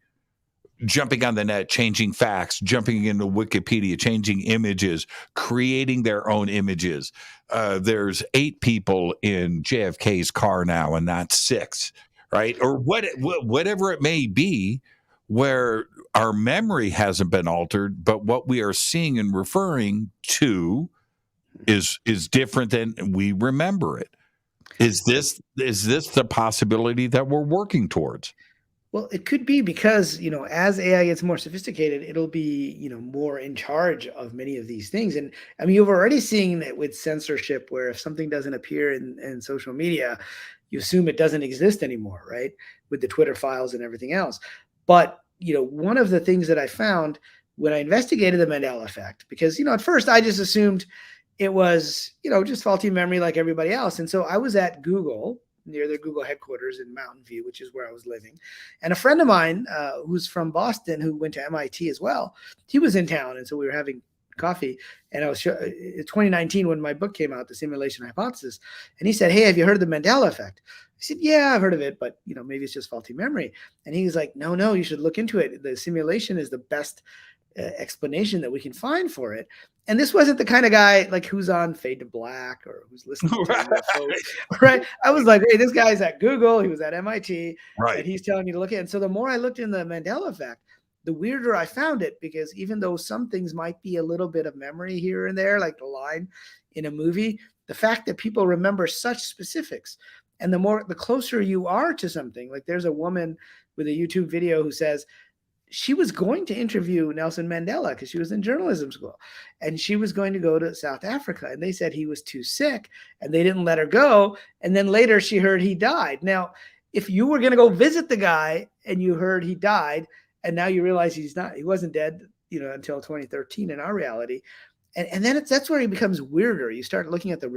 jumping on the net, changing facts, jumping into Wikipedia, changing images, creating their own images. There's 8 people in JFK's car now and not 6, right? Or whatever it may be, where our memory hasn't been altered, but what we are seeing and referring to is different than we remember it. Is this the possibility that we're working towards? Well, it could be because, as AI gets more sophisticated, it'll be, more in charge of many of these things. And I mean, you've already seen it with censorship, where if something doesn't appear in social media, you assume it doesn't exist anymore, right? With the Twitter files and everything else. But, one of the things that I found when I investigated the Mandela effect, because, at first I just assumed it was, just faulty memory like everybody else. And so I was at Google, near their Google headquarters in Mountain View, which is where I was living. And a friend of mine who's from Boston, who went to MIT as well, he was in town. And so we were having coffee. And I was 2019 when my book came out, The Simulation Hypothesis. And he said, "Hey, have you heard of the Mandela effect?" I said, "Yeah, I've heard of it, but maybe it's just faulty memory." And he was like, No, you should look into it. The simulation is the best explanation that we can find for it. And this wasn't the kind of guy like who's on Fade to Black or who's listening to UFOs, right? I was like, hey, this guy's at Google, he was at MIT, right? And he's telling you to look at it. And so the more I looked in the Mandela effect, the weirder I found it, because even though some things might be a little bit of memory here and there, like the line in a movie, the fact that people remember such specifics, and the closer you are to something, like there's a woman with a YouTube video who says, she was going to interview Nelson Mandela because she was in journalism school, and she was going to go to South Africa, and they said he was too sick and they didn't let her go. And then later she heard he died. Now, if you were going to go visit the guy and you heard he died, and now you realize he wasn't dead, until 2013 in our reality. And then that's where he becomes weirder. You start looking at the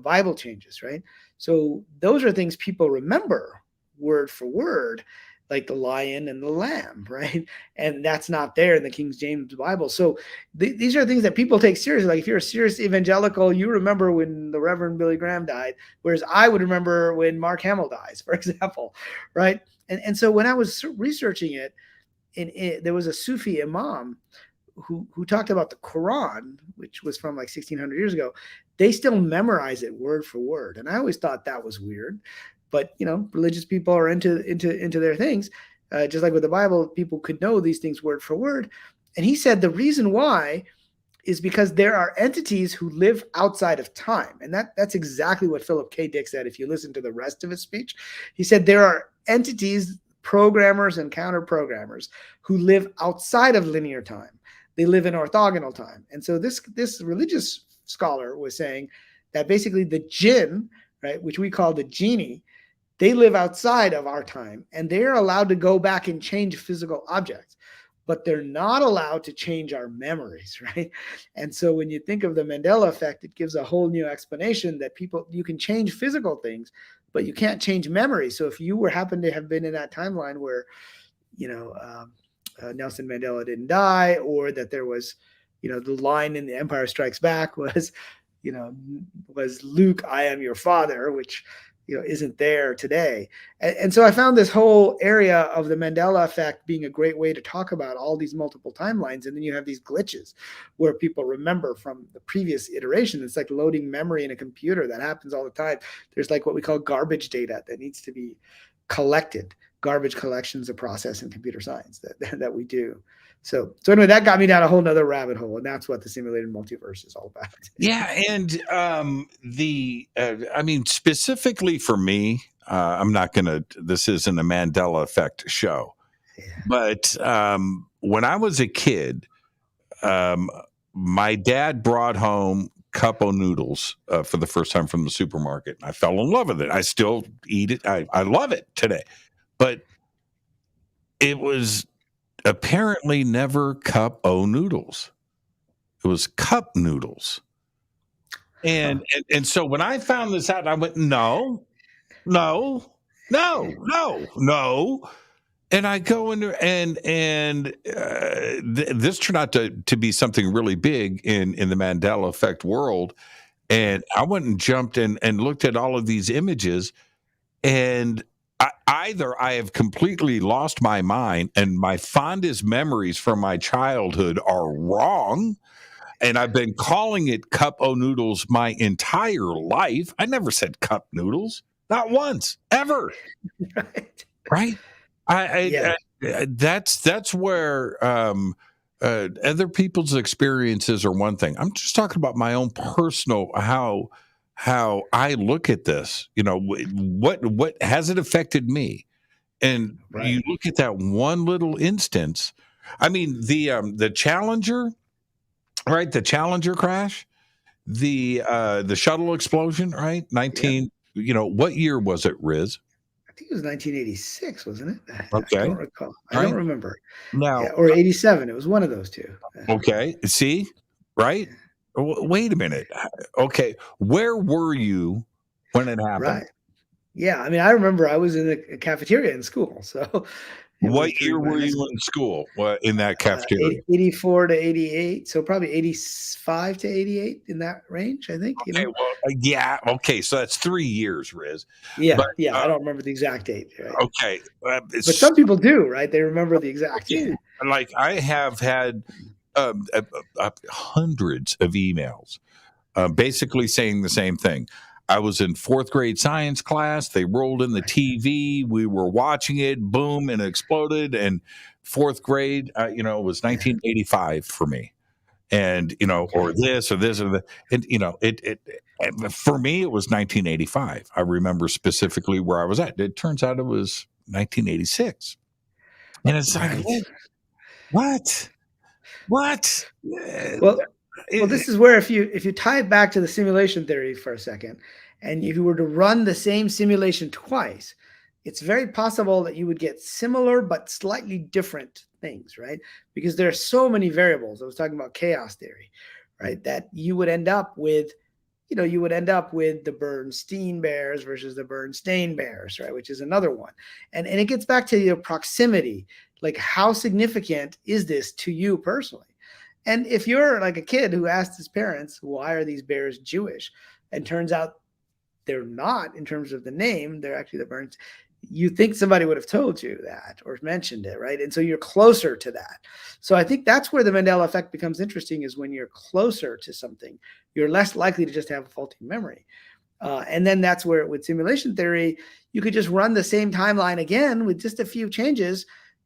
Bible changes, right? So those are things people remember word for word, like the lion and the lamb, right? And that's not there in the King James Bible. So these are things that people take seriously. Like if you're a serious evangelical, you remember when the Reverend Billy Graham died, whereas I would remember when Mark Hamill dies, for example, right? And so when I was researching it, there was a Sufi imam who talked about the Quran, which was from like 1600 years ago. They still memorize it word for word. And I always thought that was weird. But, religious people are into their things. Just like with the Bible, people could know these things word for word. And he said the reason why is because there are entities who live outside of time. And that's exactly what Philip K. Dick said. If you listen to the rest of his speech, he said there are entities, programmers and counter programmers, who live outside of linear time. They live in orthogonal time. And so this religious scholar was saying that basically the jinn, right, which we call the genie, they live outside of our time, and they're allowed to go back and change physical objects, but they're not allowed to change our memories, right? And so when you think of the Mandela effect, it gives a whole new explanation that you can change physical things, but you can't change memory. So if you happen to have been in that timeline where, Nelson Mandela didn't die, or that there was, the line in The Empire Strikes Back was Luke, I am your father, which isn't there today. And so I found this whole area of the Mandela effect being a great way to talk about all these multiple timelines. And then you have these glitches where people remember from the previous iteration. It's like loading memory in a computer. That happens all the time. There's like what we call garbage data that needs to be collected. Garbage collection is a process in computer science that we do. So anyway, that got me down a whole nother rabbit hole, and that's what the simulated multiverse is all about. Yeah, and specifically for me, I'm not gonna. This isn't a Mandela effect show, but when I was a kid, my dad brought home cup of noodles for the first time from the supermarket. I fell in love with it. I still eat it. I love it today, but it was apparently never cup o noodles. It was cup noodles. And so when I found this out, I went, no. And I go in there and this turned out to be something really big in the Mandela effect world. And I went and jumped in and looked at all of these images, and either I have completely lost my mind and my fondest memories from my childhood are wrong, and I've been calling it cup o noodles my entire life. I never said cup noodles, not once, ever. Right? That's where other people's experiences are one thing. I'm just talking about my own personal how I look at this. What has it affected me? And you look at that one little instance. I mean, the Challenger. Right, the Challenger crash, the shuttle explosion, right? What year was it, Riz? I think it was 1986, wasn't it? Okay. I don't recall. I don't remember. Now, or 87. It was one of those two. Okay. See, right? Wait a minute. Okay. Where were you when it happened? Right. Yeah. I mean, I remember I was in the cafeteria in school. So what year were you in school in that cafeteria? 84 to 88. So probably 85 to 88 in that range, I think. Okay, well, yeah. Okay, so that's 3 years, Riz. Yeah, I don't remember the exact date. Right? Okay. But some people do, right? They remember the exact date. Like I have had hundreds of emails basically saying the same thing. I was in fourth grade science class. They rolled in the TV. We were watching it. Boom, and it exploded. And fourth grade, it was 1985 for me. And, or this or that. And, for me, it was 1985. I remember specifically where I was at. It turns out it was 1986. And it's like, what? Well, this is where if you tie it back to the simulation theory for a second, and if you were to run the same simulation twice, it's very possible that you would get similar but slightly different things, right? Because there are so many variables. I was talking about chaos theory, right? That you would end up with, the Bernstein bears versus the Bernstein bears, right? Which is another one. And it gets back to your proximity. Like, how significant is this to you personally? And if you're like a kid who asked his parents, why are these bears Jewish? And turns out they're not in terms of the name, they're actually the Burns. You think somebody would have told you that or mentioned it, right? And so you're closer to that. So I think that's where the Mandela effect becomes interesting, is when you're closer to something, you're less likely to just have a faulty memory. And then that's where with simulation theory, you could just run the same timeline again with just a few changes.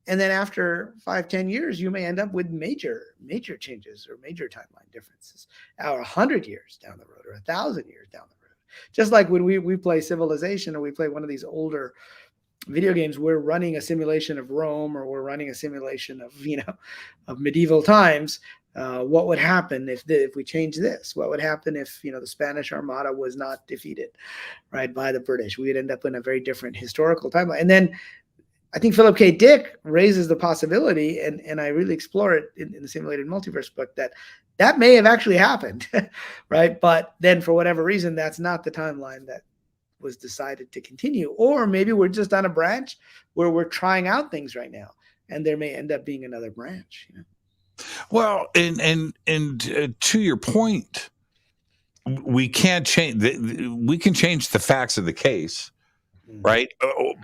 And then after 5-10 years, you may end up with major changes or major timeline differences, or 100 years down the road, or 1,000 years down the road. Just like when we play Civilization, or we play one of these older video games, we're running a simulation of Rome, or we're running a simulation of of medieval times. What would happen if we change this? What would happen if the Spanish Armada was not defeated, right, by the British? We would end up in a very different historical timeline. And then I think Philip K. Dick raises the possibility, and I really explore it in the Simulated Multiverse book, that may have actually happened, right? But then for whatever reason, that's not the timeline that was decided to continue. Or maybe we're just on a branch where we're trying out things right now, and there may end up being another branch. Well, and to your point, we can't change. We can change the facts of the case, right?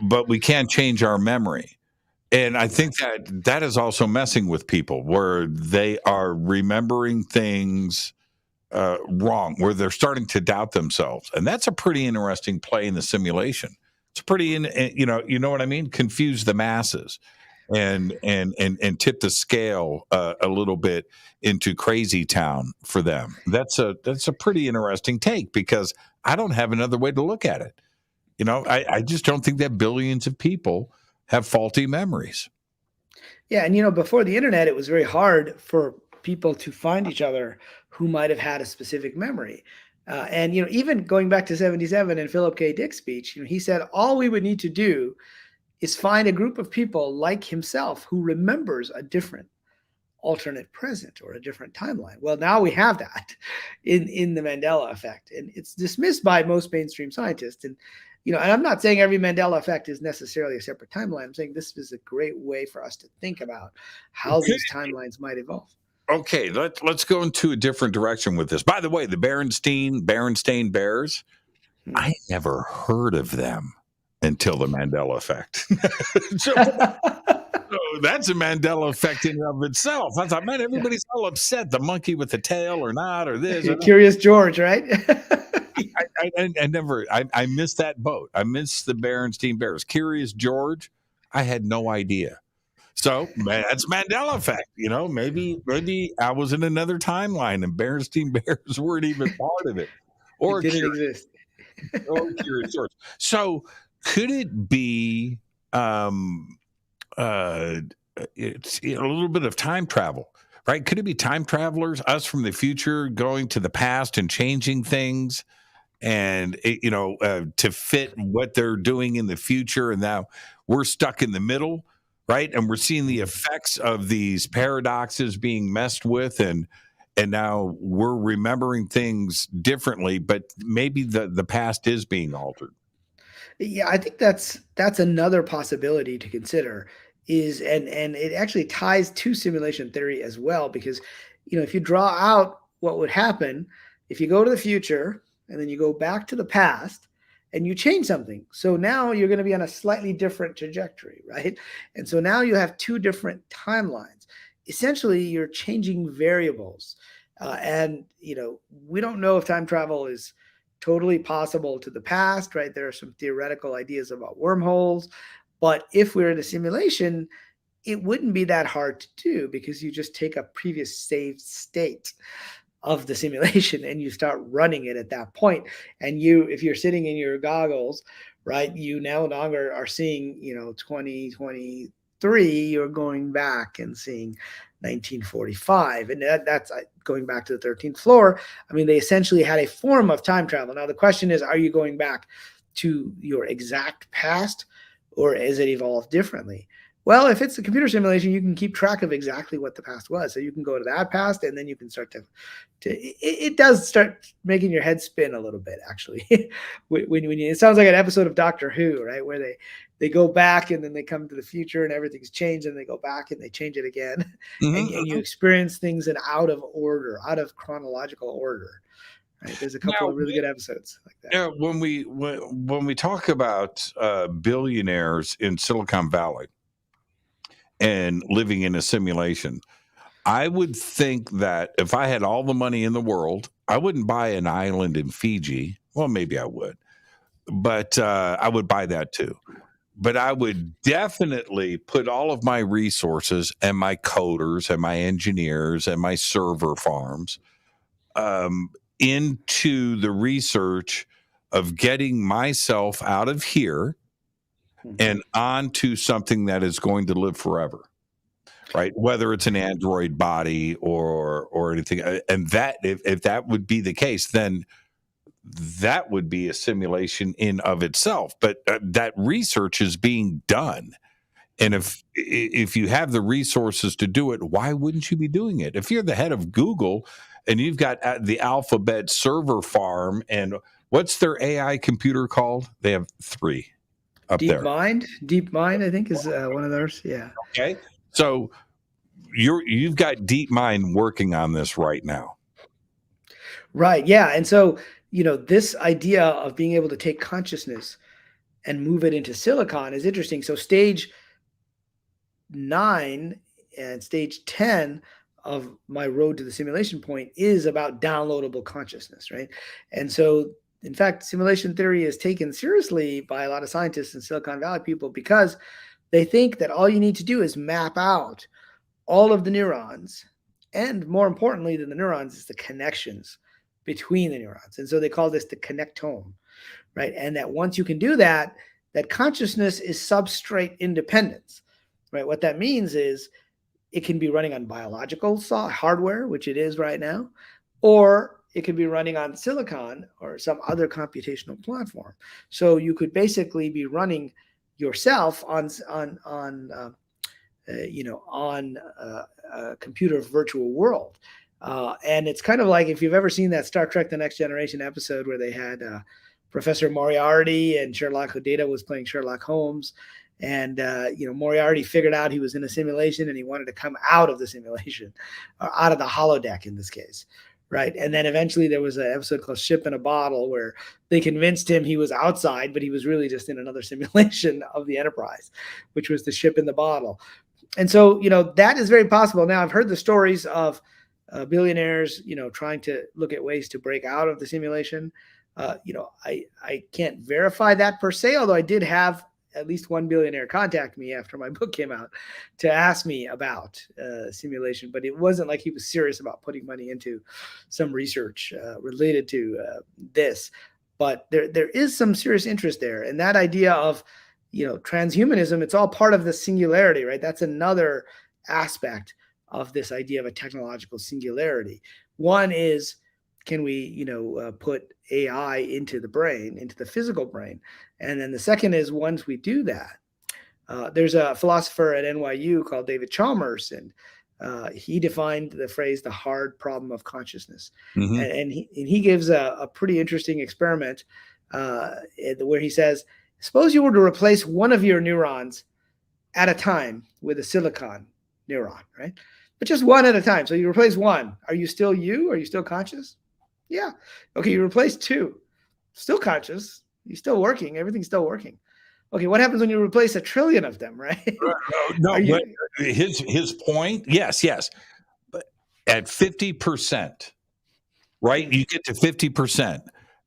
But we can't change our memory. And I think that is also messing with people, where they are remembering things wrong, where they're starting to doubt themselves. And that's a pretty interesting play in the simulation. It's pretty, you know what I mean? Confuse the masses and tip the scale a little bit into crazy town for them. That's a pretty interesting take, because I don't have another way to look at it. You know, I just don't think that billions of people have faulty memories. Yeah, and before the internet, it was very hard for people to find each other who might have had a specific memory. And even going back to '77 and Philip K. Dick's speech, he said all we would need to do is find a group of people like himself who remembers a different alternate present or a different timeline. Well, now we have that in the Mandela effect, and it's dismissed by most mainstream scientists. And and I'm not saying every Mandela effect is necessarily a separate timeline. I'm saying this is a great way for us to think about how these timelines might evolve. Okay, let's go into a different direction with this. By the way, the Berenstain Bears, I never heard of them until the Mandela effect. So that's a Mandela effect in and of itself. I thought, man, everybody's all upset. The monkey with the tail or not, or this. Curious George, right? I missed that boat. I missed the Berenstain Bears. Curious George, I had no idea. So that's Mandela effect. Maybe I was in another timeline and Berenstain Bears weren't even part of it. Or it didn't exist. Or Curious George. So could it be it's a little bit of time travel, right? Could it be time travelers, us from the future going to the past and changing things, and to fit what they're doing in the future, and now we're stuck in the middle, right? And we're seeing the effects of these paradoxes being messed with, and now we're remembering things differently, but maybe the past is being altered. Yeah, I think that's another possibility to consider. And it actually ties to simulation theory as well, because if you draw out what would happen if you go to the future and then you go back to the past and you change something. So now you're going to be on a slightly different trajectory, right? And so now you have two different timelines. Essentially, you're changing variables. And we don't know if time travel is totally possible to the past, right? There are some theoretical ideas about wormholes. But if we're in a simulation, it wouldn't be that hard to do, because you just take a previous saved state of the simulation and you start running it at that point. And if you're sitting in your goggles, right, you no longer are seeing, 2023, you're going back and seeing 1945. And that's going back to the 13th floor. I mean, they essentially had a form of time travel. Now, the question is, are you going back to your exact past, or is it evolved differently? Well, if it's a computer simulation, you can keep track of exactly what the past was. So you can go to that past, and then you can start to it does start making your head spin a little bit, actually. It sounds like an episode of Doctor Who, right? Where they go back and then they come to the future and everything's changed, and they go back and they change it again. Mm-hmm. And you experience things in out of chronological order. Right? There's a couple of really good episodes like that. Yeah, when we talk about billionaires in Silicon Valley and living in a simulation, I would think that if I had all the money in the world, I wouldn't buy an island in Fiji. Well, maybe I would, but I would buy that too. But I would definitely put all of my resources and my coders and my engineers and my server farms into the research of getting myself out of here and onto something that is going to live forever, right? Whether it's an android body or anything. And that, if that would be the case, then that would be a simulation in of itself. But that research is being done. And if you have the resources to do it, why wouldn't you be doing it? If you're the head of Google and you've got the Alphabet server farm, and what's their AI computer called? They have 3 up there. DeepMind, I think, is one of theirs. Yeah. Okay. So you've got DeepMind working on this right now. Right. Yeah. And so, this idea of being able to take consciousness and move it into silicon is interesting. So stage 9 and stage 10 of my road to the simulation point is about downloadable consciousness, right? And so, in fact, simulation theory is taken seriously by a lot of scientists and Silicon Valley people because they think that all you need to do is map out all of the neurons, and more importantly than the neurons is the connections between the neurons. And so they call this the connectome, right? And that once you can do that, that consciousness is substrate independence, right? What that means is it can be running on biological hardware, which it is right now, or it could be running on silicon or some other computational platform. So you could basically be running yourself on a computer virtual world. And it's kind of like if you've ever seen that Star Trek: The Next Generation episode where they had Professor Moriarty and Sherlock Data was playing Sherlock Holmes. And, Moriarty figured out he was in a simulation and he wanted to come out of the simulation, or out of the holodeck in this case. Right. And then eventually there was an episode called Ship in a Bottle where they convinced him he was outside, but he was really just in another simulation of the Enterprise, which was the ship in the bottle. And so, that is very possible. Now, I've heard the stories of billionaires, trying to look at ways to break out of the simulation. I can't verify that per se, although I did have at least one billionaire contact me after my book came out to ask me about simulation, but it wasn't like he was serious about putting money into some research related to this. But there is some serious interest there. And that idea of, transhumanism, it's all part of the singularity, right? That's another aspect of this idea of a technological singularity. One is, can we, put AI into the brain, into the physical brain? And then the second is, once we do that, there's a philosopher at NYU called David Chalmers, and he defined the phrase "the hard problem of consciousness," and he gives a pretty interesting experiment where he says, suppose you were to replace one of your neurons at a time with a silicon neuron, right? But just one at a time. So you replace one. Are you still you? Are you still conscious? Yeah. Okay, you replace two. Still conscious. You're still working. Everything's still working. Okay, what happens when you replace 1 trillion of them, right? No, but his point, yes. But at 50%, right? You get to 50%.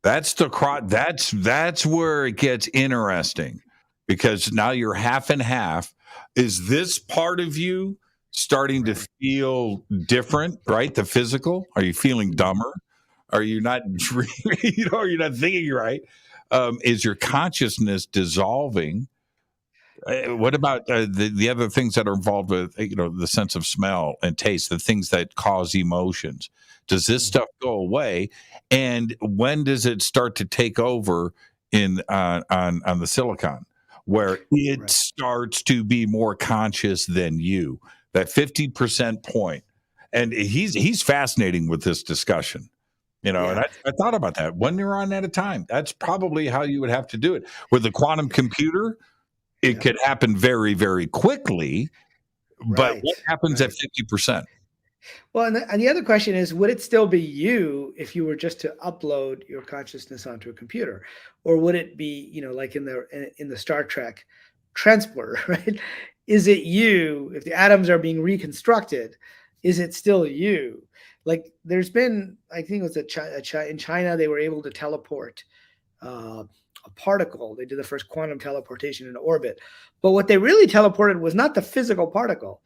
That's where it gets interesting, because now you're half and half. Is this part of you starting to feel different, right? The physical? Are you feeling dumber? Are you not, are you not thinking right? Is your consciousness dissolving? What about the other things that are involved with, the sense of smell and taste, the things that cause emotions? Does this stuff go away? And when does it start to take over on the silicon, where it starts to be more conscious than you? That 50% point. And he's fascinating with this discussion. And I thought about that. 1 neuron at a time. That's probably how you would have to do it. With the quantum computer, it could happen very, very quickly. But what happens at 50%? Well, and the other question is, would it still be you if you were just to upload your consciousness onto a computer? Or would it be, like in the Star Trek transporter, right? Is it you, if the atoms are being reconstructed, is it still you? Like there's been, I think it was in China, they were able to teleport a particle. They did the first quantum teleportation in orbit. But what they really teleported was not the physical particle.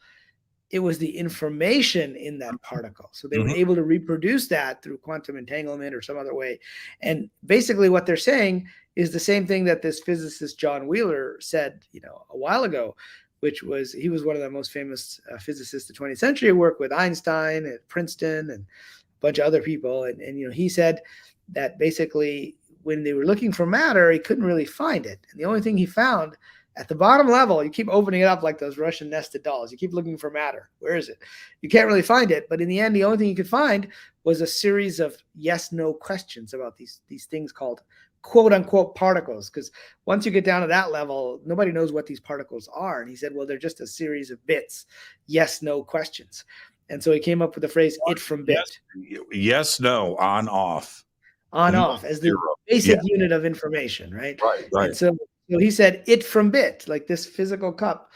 It was the information in that particle. So they were able to reproduce that through quantum entanglement or some other way. And basically what they're saying is the same thing that this physicist John Wheeler said, a while ago, which was, he was one of the most famous physicists of the 20th century, worked with Einstein at Princeton and a bunch of other people. And he said that basically when they were looking for matter, he couldn't really find it. And the only thing he found at the bottom level, you keep opening it up like those Russian nested dolls. You keep looking for matter. Where is it? You can't really find it. But in the end, the only thing you could find was a series of yes-no questions about these things called quote unquote particles. Because once you get down to that level, nobody knows what these particles are. And he said, well, they're just a series of bits, yes-no questions. And so he came up with the phrase it from bit. Yes, no, on, off. On, off as the basic unit of information, right? Right. And so So he said it from bit, like this physical cup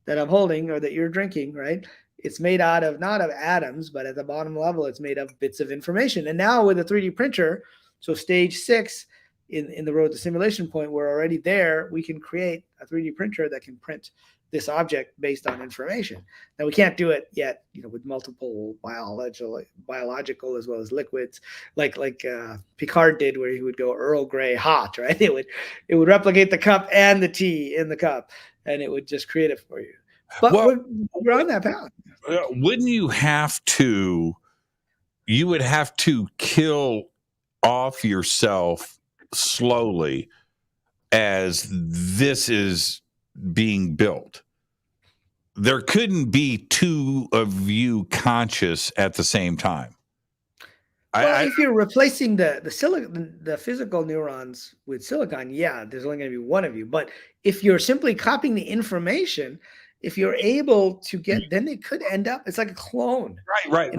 that I'm holding or that you're drinking, right? It's made out of not of atoms, but at the bottom level, it's made of bits of information. And now with a 3D printer, so stage 6 in the road to simulation point, we're already there. We can create a 3D printer that can print this object based on information. Now we can't do it yet, with multiple biological as well as liquids, like Picard did, where he would go Earl Grey hot, right? It would replicate the cup and the tea in the cup, and it would just create it for you. But we're on that path. Wouldn't you have to? You would have to kill off yourself slowly as this is being built. There couldn't be two of you conscious at the same time. Well, if you're replacing the physical neurons with silicon, yeah, there's only going to be one of you. But if you're simply copying the information, if you're able to get, then it could end up, it's like a clone. Right.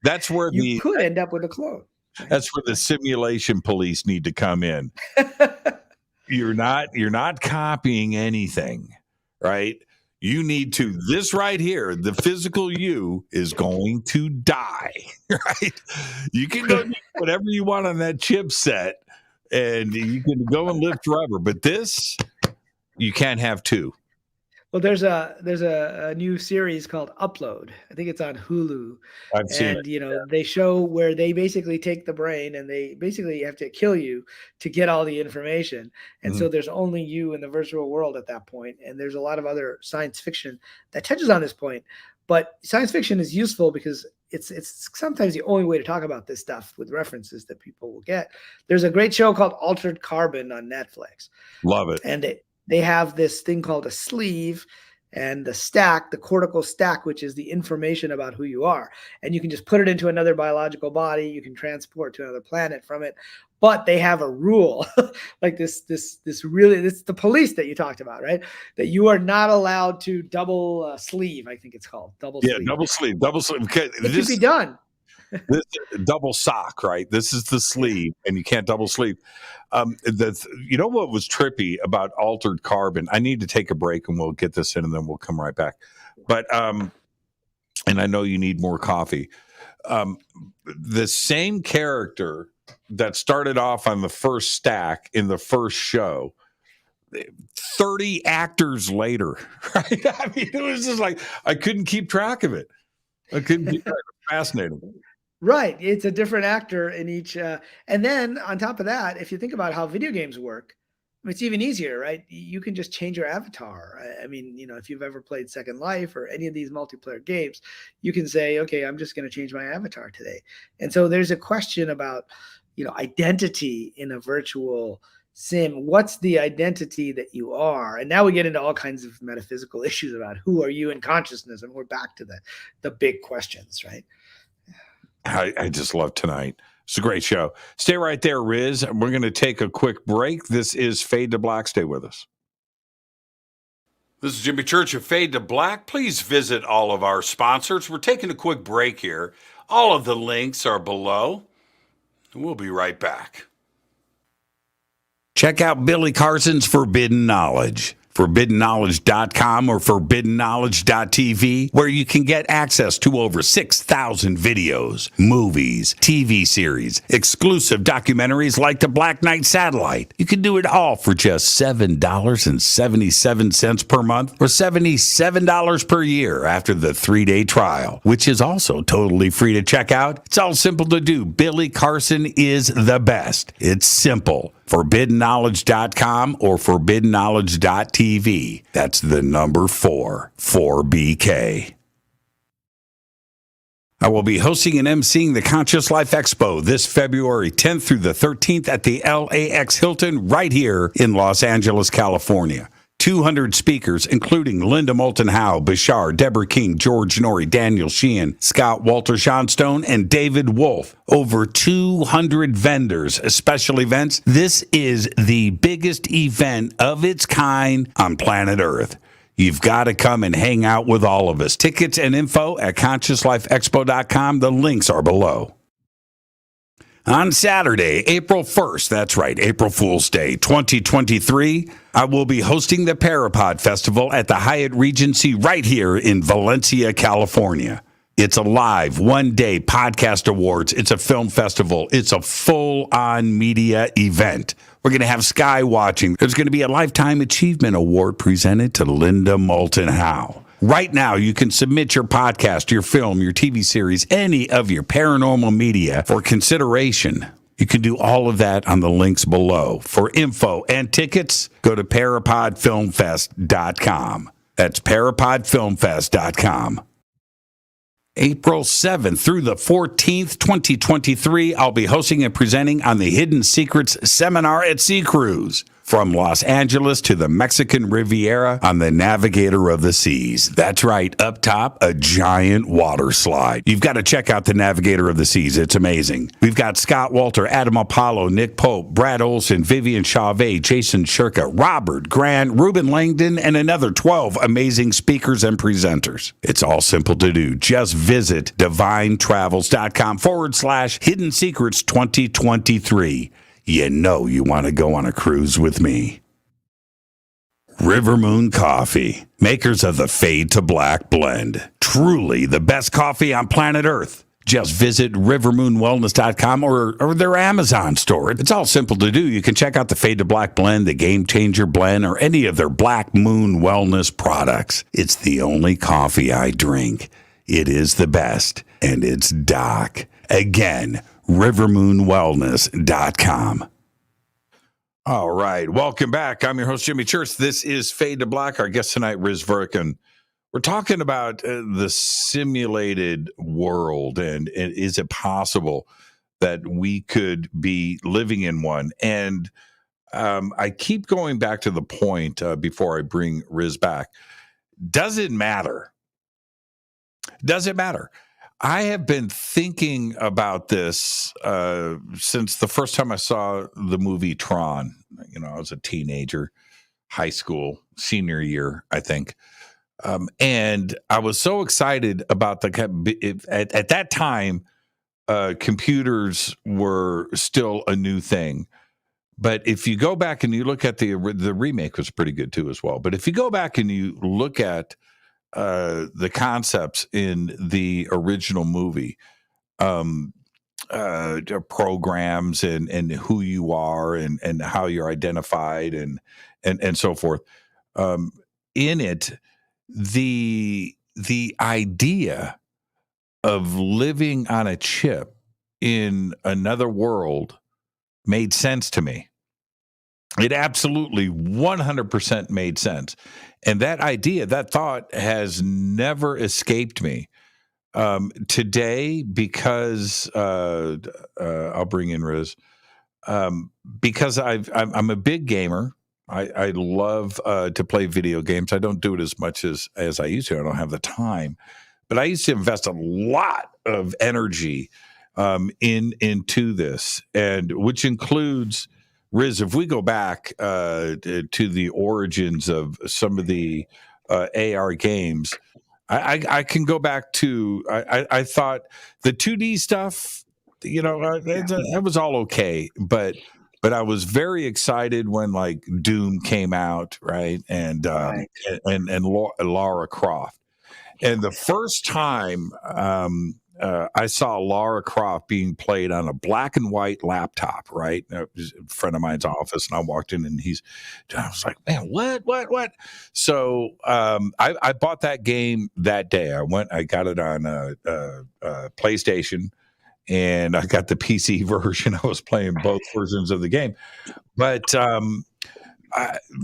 That's where you could end up with a clone. That's where the simulation police need to come in. You're not copying anything, right? You need to, this right here, the physical you is going to die, right? You can go do whatever you want on that chipset and you can go and live forever. But this, you can't have two. Well, there's a new series called Upload. I think it's on Hulu. I've seen it. They show where they basically take the brain and they basically have to kill you to get all the information. And so there's only you in the virtual world at that point. And there's a lot of other science fiction that touches on this point. But science fiction is useful because it's sometimes the only way to talk about this stuff with references that people will get. There's a great show called Altered Carbon on Netflix. Love it. And they have this thing called a sleeve and the stack, the cortical stack, which is the information about who you are. And you can just put it into another biological body. You can transport to another planet from it. But they have a rule like this the police that you talked about, right? That you are not allowed to double sleeve. I think it's called double sleeve. Double sleeve. Okay, it can be done. This double sock, right? This is the sleeve, and you can't double sleeve. You know what was trippy about Altered Carbon? I need to take a break, and we'll get this in, and then we'll come right back. But and I know you need more coffee. The same character that started off on the first stack in the first show, 30 actors later, right? I mean, it was just like I couldn't keep track of it. I couldn't keep track. Fascinating. Right. It's a different actor in each. And then on top of that, if you think about how video games work, it's even easier, right? You can just change your avatar. I mean, if you've ever played Second Life or any of these multiplayer games, you can say, okay, I'm just going to change my avatar today. And so there's a question about, identity in a virtual sim. What's the identity that you are? And now we get into all kinds of metaphysical issues about who are you in consciousness. And we're back to the big questions, right? I just love tonight. It's a great show. Stay right there, Riz. We're going to take a quick break. This is Fade to Black. Stay with us. This is Jimmy Church of Fade to Black. Please visit all of our sponsors. We're taking a quick break here. All of the links are below. We'll be right back. Check out Billy Carson's Forbidden Knowledge. ForbiddenKnowledge.com or ForbiddenKnowledge.tv, where you can get access to over 6,000 videos, movies, TV series, exclusive documentaries like The Black Knight Satellite. You can do it all for just $7.77 per month or $77 per year after the 3-day trial, which is also totally free to check out. It's all simple to do. Billy Carson is the best. It's simple. ForbiddenKnowledge.com or ForbiddenKnowledge.tv. That's the number 4BK. I will be hosting and emceeing the Conscious Life Expo this February 10th through the 13th at the LAX Hilton right here in Los Angeles, California. 200 speakers, including Linda Moulton Howe, Bashar, Deborah King, George Norrie, Daniel Sheehan, Scott Walter Johnstone, and David Wolf. Over 200 vendors, special events. This is the biggest event of its kind on planet Earth. You've got to come and hang out with all of us. Tickets and info at ConsciousLifeExpo.com. The links are below. On Saturday, April 1st, that's right, April Fool's Day 2023, I will be hosting the Parapod Festival at the Hyatt Regency right here in Valencia, California. It's a live one-day podcast awards. It's a film festival. It's a full-on media event. We're going to have sky watching. There's going to be a Lifetime Achievement Award presented to Linda Moulton Howe. Right now, you can submit your podcast, your film, your TV series, any of your paranormal media for consideration. You can do all of that on the links below. For info and tickets, go to parapodfilmfest.com. That's parapodfilmfest.com. April 7th through the 14th, 2023, I'll be hosting and presenting on the Hidden Secrets Seminar at Sea Cruise. From Los Angeles to the Mexican Riviera on the Navigator of the Seas. That's right, up top, a giant water slide. You've got to check out the Navigator of the Seas. It's amazing. We've got Scott Walter, Adam Apollo, Nick Pope, Brad Olson, Vivian Chauvet, Jason Shirka, Robert Grant, Ruben Langdon, and another 12 amazing speakers and presenters. It's all simple to do. Just visit divinetravels.com/Hidden Secrets 2023. You know you want to go on a cruise with me. River Moon Coffee, makers of the Fade to Black blend. Truly the best coffee on planet Earth. Just visit rivermoonwellness.com or their Amazon store. It's all simple to do. You can check out the Fade to Black blend, the Game Changer blend, or any of their Black Moon Wellness products. It's the only coffee I drink. It is the best, and it's Doc. Again, rivermoonwellness.com. All right. Welcome back. I'm your host, Jimmy Church. This is Fade to Black. Our guest tonight, Riz Virk, and we're talking about the simulated world and is it possible that we could be living in one? And I keep going back to the point before I bring Riz back. Does it matter? Does it matter? I have been thinking about this since the first time I saw the movie Tron. You know, I was a teenager, high school, senior year, I think. And I was so excited about at that time, computers were still a new thing. But if you go back and you look at the remake was pretty good too as well. But if you go back and you look at the concepts in the original movie, programs and who you are and how you're identified and so forth. In it, the idea of living on a chip in another world made sense to me. It absolutely 100% made sense. And that idea, that thought has never escaped me. Today, because I'll bring in Riz, because I'm a big gamer. I love to play video games. I don't do it as much as I used to. I don't have the time. But I used to invest a lot of energy into this, and which includes, Riz, if we go back to the origins of some of the AR games, I can go back to, I thought the 2D stuff, you know, that was all okay. But I was very excited when like Doom came out, right? And Lara Croft. And the first time I saw Lara Croft being played on a black and white laptop, right? It was a friend of mine's office, and I walked in, and I was like, man, what? So I bought that game that day. I got it on PlayStation, and I got the PC version. I was playing both versions of the game. But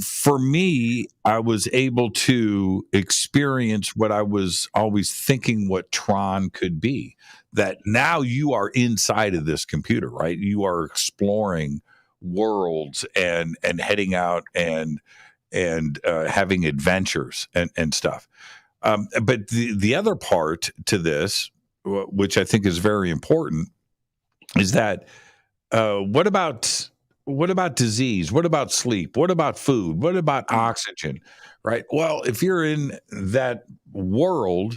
for me, I was able to experience what I was always thinking what Tron could be, that now you are inside of this computer, right? You are exploring worlds and heading out and having adventures and stuff. But the other part to this, which I think is very important, is that what about disease? What about sleep? What about food? What about oxygen? Right? Well, if you're in that world,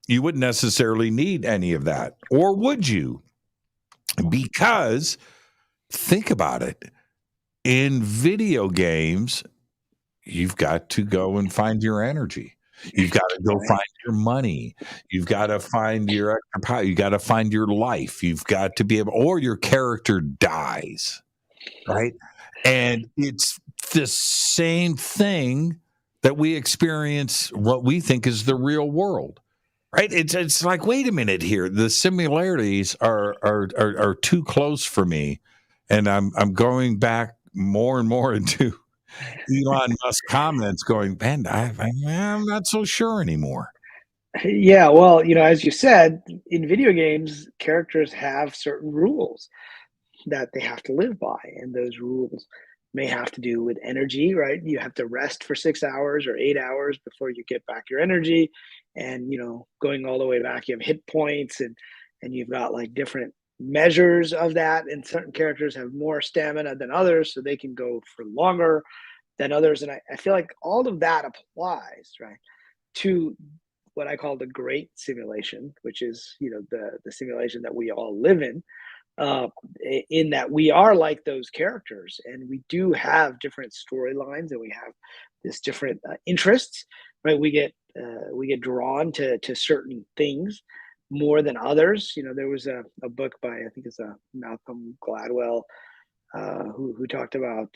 you wouldn't necessarily need any of that. Or would you? Because think about it. In video games, you've got to go and find your energy. You've got to go find your money. You've got to find your extra power. You got to find your life. You've got to be able, or your character dies, right? And it's the same thing that we experience what we think is the real world, right? It's like, wait a minute here. The similarities are too close for me, and I'm going back more and more into Elon Musk comments going, man, I'm not so sure anymore. Yeah, well, as you said, in video games, characters have certain rules that they have to live by, and those rules may have to do with energy, right? You have to rest for 6 hours or 8 hours before you get back your energy, and going all the way back, you have hit points, and you've got like different measures of that, and certain characters have more stamina than others, so they can go for longer than others, and I feel like all of that applies, right, to what I call the great simulation, which is the simulation that we all live uh, in that we are like those characters, and we do have different storylines, and we have this different interests, right? We get drawn to certain things more than others. There was a book by, I think it's Malcolm Gladwell, who talked about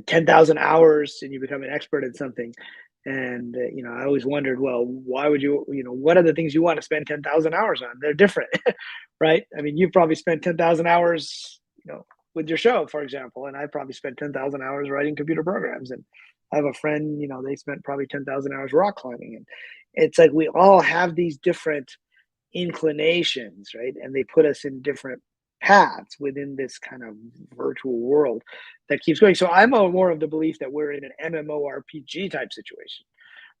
10,000 hours and you become an expert at something. And, I always wondered, well, why would what are the things you want to spend 10,000 hours on? They're different, right? I mean, you've probably spent 10,000 hours, with your show, for example, and I probably spent 10,000 hours writing computer programs. And I have a friend, they spent probably 10,000 hours rock climbing. And it's like we all have these different inclinations, right? And they put us in different paths within this kind of virtual world that keeps going. So I'm more of the belief that we're in an MMORPG type situation,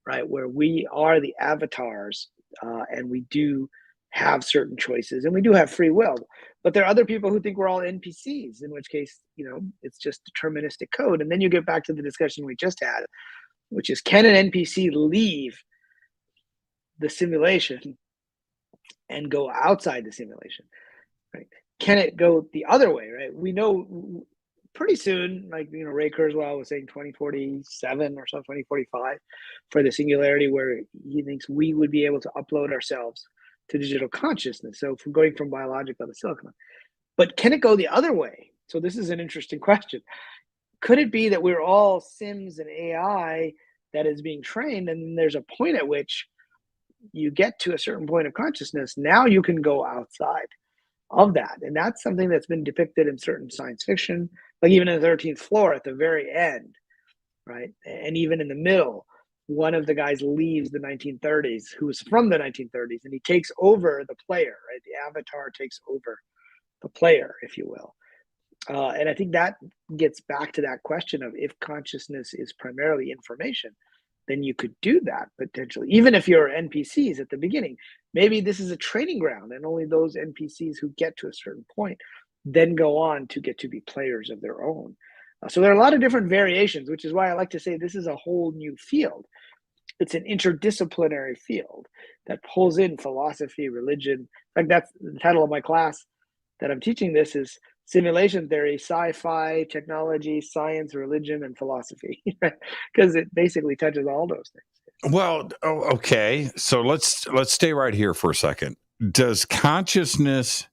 right, where we are the avatars, and we do have certain choices, and we do have free will. But there are other people who think we're all NPCs, in which case, it's just deterministic code. And then you get back to the discussion we just had, which is, can an NPC leave the simulation and go outside the simulation, right? Can it go the other way, right? We know pretty soon, like, Ray Kurzweil was saying 2047 or so, 2045 for the singularity, where he thinks we would be able to upload ourselves to digital consciousness. So from going from biological to silicon. But can it go the other way? So this is an interesting question. Could it be that we're all Sims and AI that is being trained, and there's a point at which you get to a certain point of consciousness, now you can go outside of that? And that's something that's been depicted in certain science fiction, like even in the 13th floor at the very end, right? And even in the middle, one of the guys leaves the 1930s, who was from the 1930s, and he takes over the player, right? The avatar takes over the player, if you will. And I think that gets back to that question of, if consciousness is primarily information, then you could do that potentially. Even if you're NPCs at the beginning, maybe this is a training ground, and only those NPCs who get to a certain point then go on to get to be players of their own. So there are a lot of different variations, which is why I like to say this is a whole new field. It's an interdisciplinary field that pulls in philosophy, religion. In fact, that's the title of my class that I'm teaching. This is Simulation Theory, Sci-Fi, Technology, Science, Religion, and Philosophy, because it basically touches all those things. Well, okay. So let's stay right here for a second. Does consciousness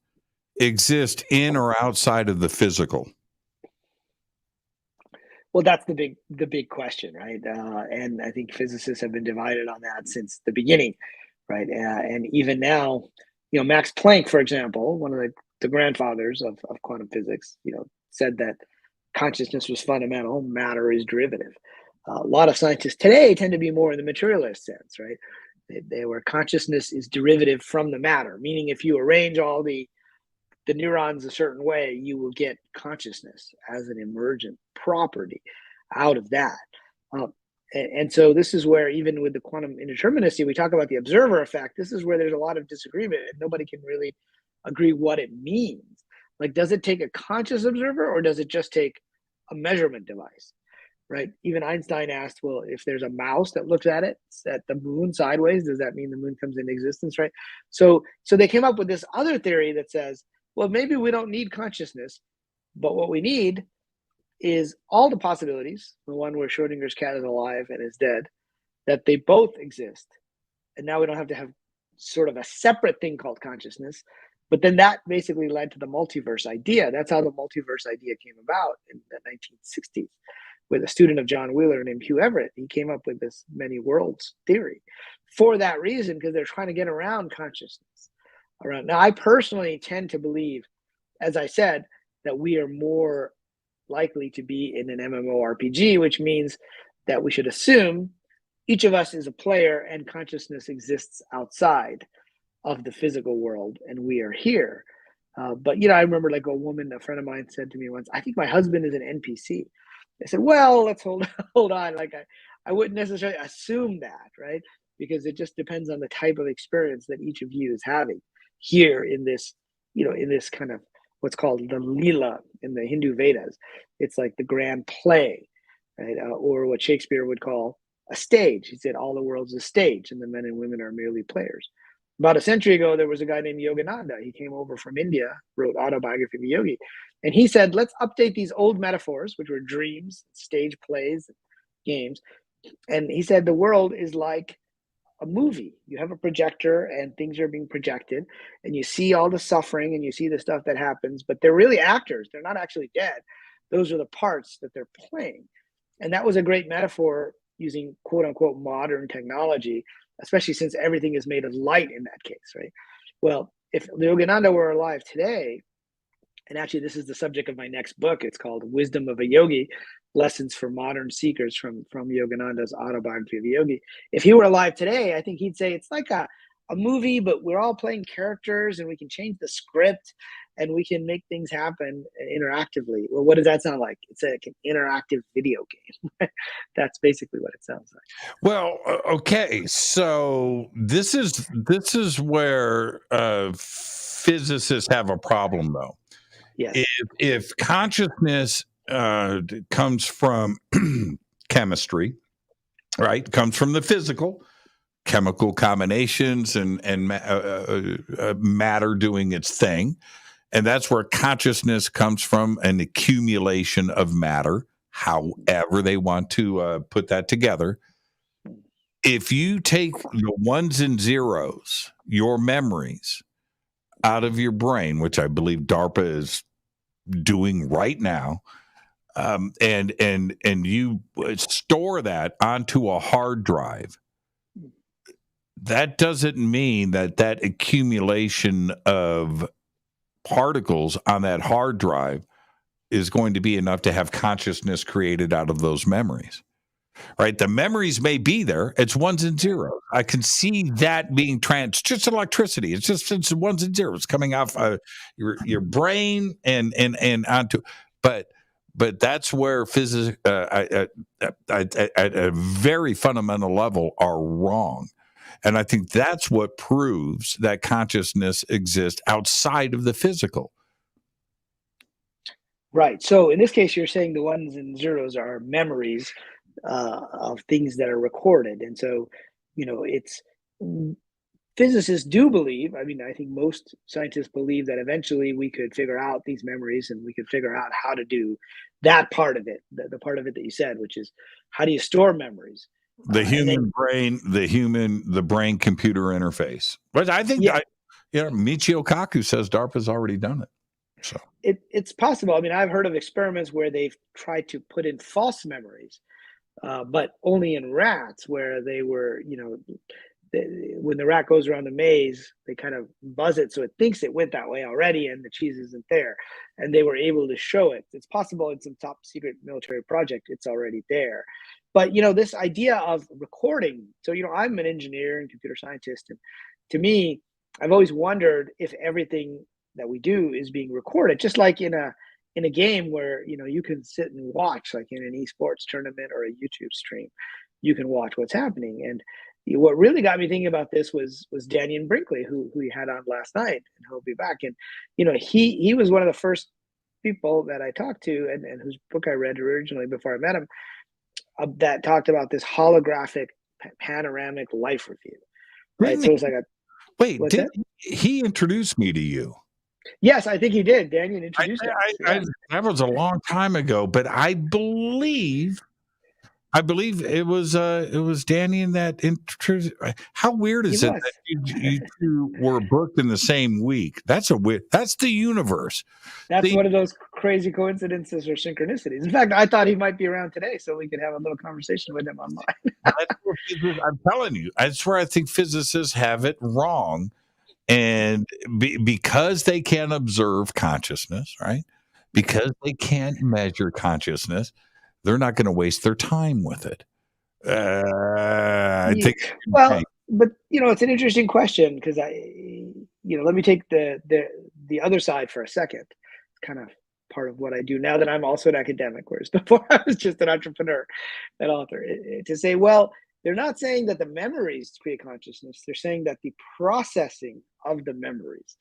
exist in or outside of the physical? Well, that's the big question, right? And I think physicists have been divided on that since the beginning, right? And even now, Max Planck, for example, one of the grandfathers of quantum physics, said that consciousness was fundamental, matter is derivative. A lot of scientists today tend to be more in the materialist sense, right? Where consciousness is derivative from the matter, meaning if you arrange all the neurons a certain way, you will get consciousness as an emergent property out of that. And so this is where, even with the quantum indeterminacy, we talk about the observer effect. This is where there's a lot of disagreement, and nobody can really agree what it means. Like, does it take a conscious observer, or does it just take a measurement device? right? Even Einstein asked, well, if there's a mouse that looks at it, at the moon sideways, does that mean the moon comes into existence, right? So they came up with this other theory that says, well, maybe we don't need consciousness, but what we need is all the possibilities, the one where Schrodinger's cat is alive and is dead, that they both exist. And now we don't have to have sort of a separate thing called consciousness. But then that basically led to the multiverse idea. That's how the multiverse idea came about in the 1960s with a student of John Wheeler named Hugh Everett. He came up with this many worlds theory for that reason, because they're trying to get around consciousness. Now, I personally tend to believe, as I said, that we are more likely to be in an MMORPG, which means that we should assume each of us is a player and consciousness exists outside of the physical world and we are here. But, I remember like a friend of mine said to me once, I think my husband is an NPC. I said, well, let's hold on. Like I wouldn't necessarily assume that, right? Because it just depends on the type of experience that each of you is having here in this, in this kind of what's called the Leela in the Hindu Vedas. It's like the grand play, right? Or what Shakespeare would call a stage. He said all the world's a stage and the men and women are merely players. About a century ago, there was a guy named Yogananda. He came over from India, wrote Autobiography of a Yogi. And he said, let's update these old metaphors, which were dreams, stage plays, games. And he said, the world is like a movie. You have a projector and things are being projected and you see all the suffering and you see the stuff that happens, but they're really actors. They're not actually dead. Those are the parts that they're playing. And that was a great metaphor using quote unquote modern technology, especially since everything is made of light in that case, right? Well, if Yogananda were alive today, and actually this is the subject of my next book, it's called Wisdom of a Yogi, Lessons for Modern Seekers from Yogananda's Autobiography of a Yogi. If he were alive today, I think he'd say it's like a movie, but we're all playing characters and we can change the script and we can make things happen interactively. Well, what does that sound like? It's like an interactive video game. That's basically what it sounds like. Well, okay. So this is where physicists have a problem, though. Yes. If consciousness comes from chemistry, right? Comes from the physical, chemical combinations and matter doing its thing. And that's where consciousness comes from, an accumulation of matter, however they want to put that together. If you take the ones and zeros, your memories, out of your brain, which I believe DARPA is doing right now, and you store that onto a hard drive, that doesn't mean that accumulation of particles on that hard drive is going to be enough to have consciousness created out of those memories, right? The memories may be there. It's ones and zeros. I can see that being just electricity. It's ones and zeros coming off your brain and onto, but that's where physics at a very fundamental level are wrong. And I think that's what proves that consciousness exists outside of the physical. Right. So in this case, you're saying the ones and zeros are memories of things that are recorded. And so, it's physicists do believe, I think most scientists believe that eventually we could figure out these memories and we could figure out how to do that part of it, the part of it that you said, which is how do you store memories? The human brain, the brain computer interface. But I think, Michio Kaku says DARPA's already done it. So it's possible. I've heard of experiments where they've tried to put in false memories, but only in rats, where they were, when the rat goes around the maze, they kind of buzz it so it thinks it went that way already and the cheese isn't there. And they were able to show it. It's possible in some top secret military project, it's already there. But, this idea of recording, so, I'm an engineer and computer scientist. And to me, I've always wondered if everything that we do is being recorded, just like in a game where, you can sit and watch, like in an esports tournament or a YouTube stream, you can watch what's happening. And what really got me thinking about this was Daniel Brinkley, who we had on last night, and he'll be back. And, he was one of the first people that I talked to and whose book I read originally before I met him. that talked about this holographic panoramic life review, right? Didn't So he, it's like a wait, what's did that? he introduce me to you? Yes, I think he did. Daniel I, introduced us. I, I, Yeah. that was a long time ago, but I believe it was Danny that introduced. How weird He is it was. that you two were booked in the same week? That's a weird. That's the universe. That's The one of those crazy coincidences or synchronicities. In fact, I thought he might be around today, so we could have a little conversation with him online. that's where I'm telling you, that's where I think physicists have it wrong, and because they can't observe consciousness, right? Because they can't measure consciousness, they're not going to waste their time with it. I Yeah, think. well, but it's an interesting question because let me take the other side for a second. It's kind of part of what I do now that I'm also an academic, whereas before I was just an entrepreneur, an author. To say, well, they're not saying that the memories create consciousness. They're saying that the processing of the memories,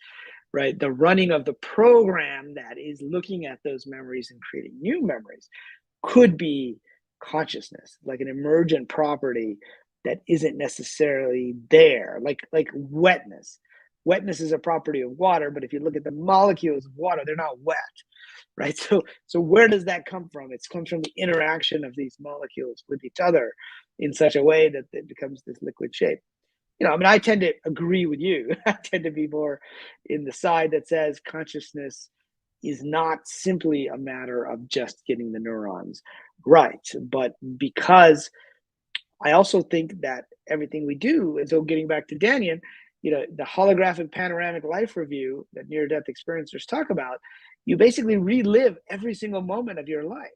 right, the running of the program that is looking at those memories and creating new memories, could be consciousness, like an emergent property that isn't necessarily there, like wetness. Wetness is a property of water, but if you look at the molecules of water, they're not wet, right? So where does that come from? It comes from the interaction of these molecules with each other in such a way that it becomes this liquid shape. I mean, I tend to agree with you. I tend to be more in the side that says consciousness is not simply a matter of just getting the neurons right, but because I also think that everything we do, and so getting back to Daniel, the holographic panoramic life review that near-death experiencers talk about, you basically relive every single moment of your life.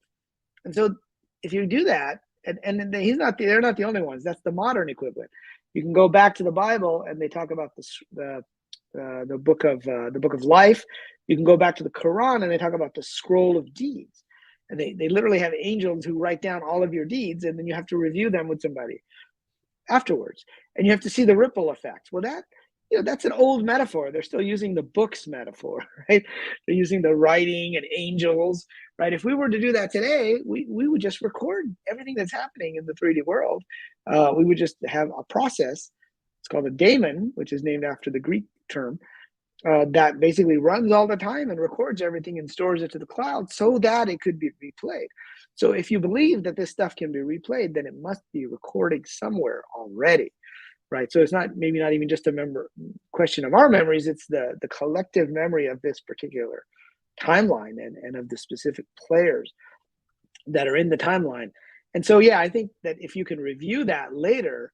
And so if you do that, and they're not the only ones. That's the modern equivalent. You can go back to the Bible, and they talk about the book of life. You can go back to the Quran, and they talk about the scroll of deeds. And they literally have angels who write down all of your deeds, and then you have to review them with somebody afterwards. And you have to see the ripple effect. Well, that's an old metaphor. They're still using the books metaphor, right? They're using the writing and angels, right? If we were to do that today, we would just record everything that's happening in the 3D world. We would just have a process. It's called a daemon, which is named after the Greek term, that basically runs all the time and records everything and stores it to the cloud so that it could be replayed. So if you believe that this stuff can be replayed, then it must be recording somewhere already, right? So it's maybe not even just a question of our memories, it's the collective memory of this particular timeline and of the specific players that are in the timeline. And so, yeah, I think that if you can review that later,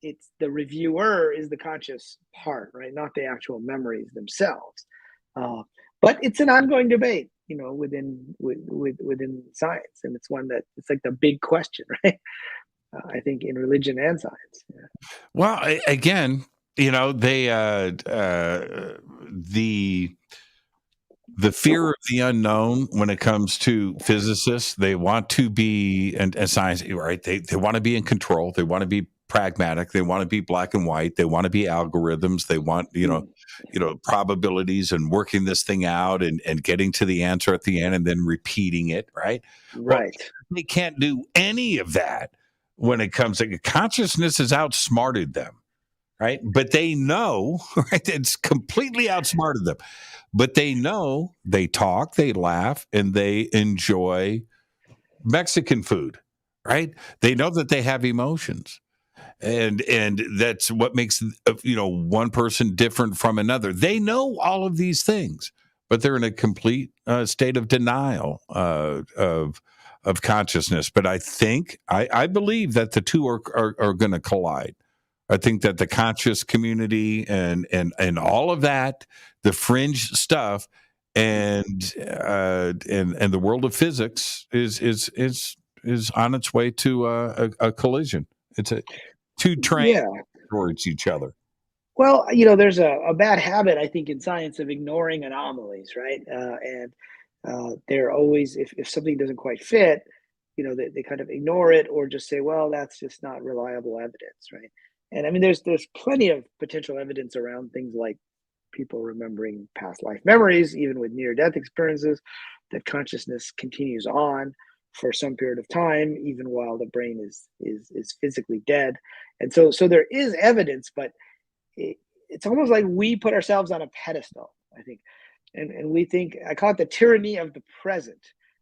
it's the reviewer is the conscious part, right? Not the actual memories themselves. But it's an ongoing debate, within science, and it's one that it's like the big question, right? I think in religion and science. Yeah. Well, again, they the fear of the unknown when it comes to physicists, they want to be and science, right? They want to be in control. They want to be pragmatic. They want to be black and white. They want to be algorithms. They want, probabilities and working this thing out and getting to the answer at the end and then repeating it, right? Well, Right. they can't do any of that when it comes to consciousness has outsmarted them, right? But they know, right? It's completely outsmarted them. But they know, they talk, they laugh, and they enjoy Mexican food, right? They know that they have emotions. And that's what makes one person different from another. They know all of these things, but they're in a complete state of denial of consciousness. But I believe that the two are going to collide. I think that the conscious community and all of that, the fringe stuff, and the world of physics is on its way to a collision. It's two trains Yeah. towards each other. Well, there's a bad habit, I think, in science of ignoring anomalies, right? They're always, if something doesn't quite fit, they kind of ignore it or just say, well, that's just not reliable evidence, right? And I mean, there's plenty of potential evidence around things like people remembering past life memories, even with near-death experiences, that consciousness continues on for some period of time, even while the brain is physically dead. And so there is evidence, but it's almost like we put ourselves on a pedestal, I think. And we think, I call it the tyranny of the present.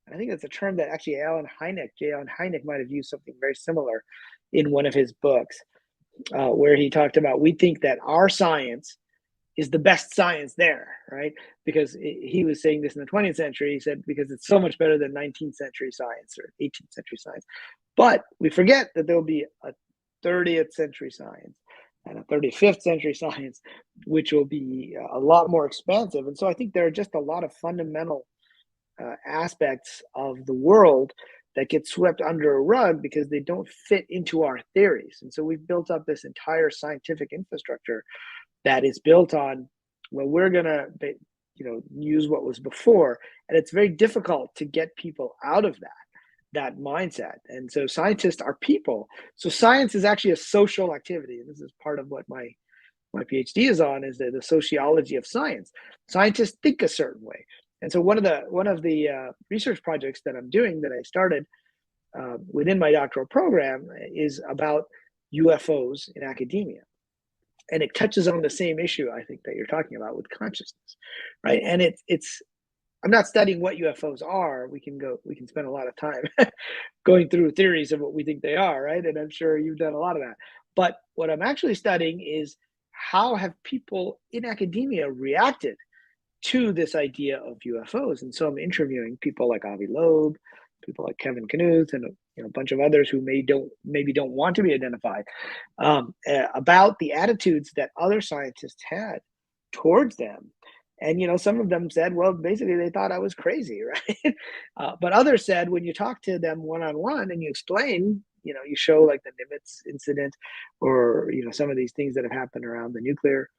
And I think that's a term that actually J. Allen Hynek might have used something very similar in one of his books, where he talked about, we think that our science is the best science there, right? Because he was saying this in the 20th century. He said, because it's so much better than 19th century science or 18th century science. But we forget that there'll be a 30th century science and a 35th century science, which will be a lot more expansive. And so I think there are just a lot of fundamental aspects of the world that get swept under a rug because they don't fit into our theories. And so we've built up this entire scientific infrastructure that is built on, well, we're going to use what was before. And it's very difficult to get people out of that mindset. And so scientists are people. So science is actually a social activity. And this is part of what my PhD is on, is the sociology of science. Scientists think a certain way. And so one of the research projects that I'm doing, that I started within my doctoral program, is about UFOs in academia. And it touches on the same issue, I think, that you're talking about with consciousness, right? And it's I'm not studying what UFOs are. We can spend a lot of time going through theories of what we think they are, right? And I'm sure you've done a lot of that. But what I'm actually studying is, how have people in academia reacted to this idea of UFOs? And so I'm interviewing people like Avi Loeb, people like Kevin Knuth, and a bunch of others who maybe don't want to be identified, about the attitudes that other scientists had towards them. And some of them said, well, basically they thought I was crazy, right? But others said, when you talk to them one-on-one and you explain, you show like the Nimitz incident, or some of these things that have happened around the nuclear,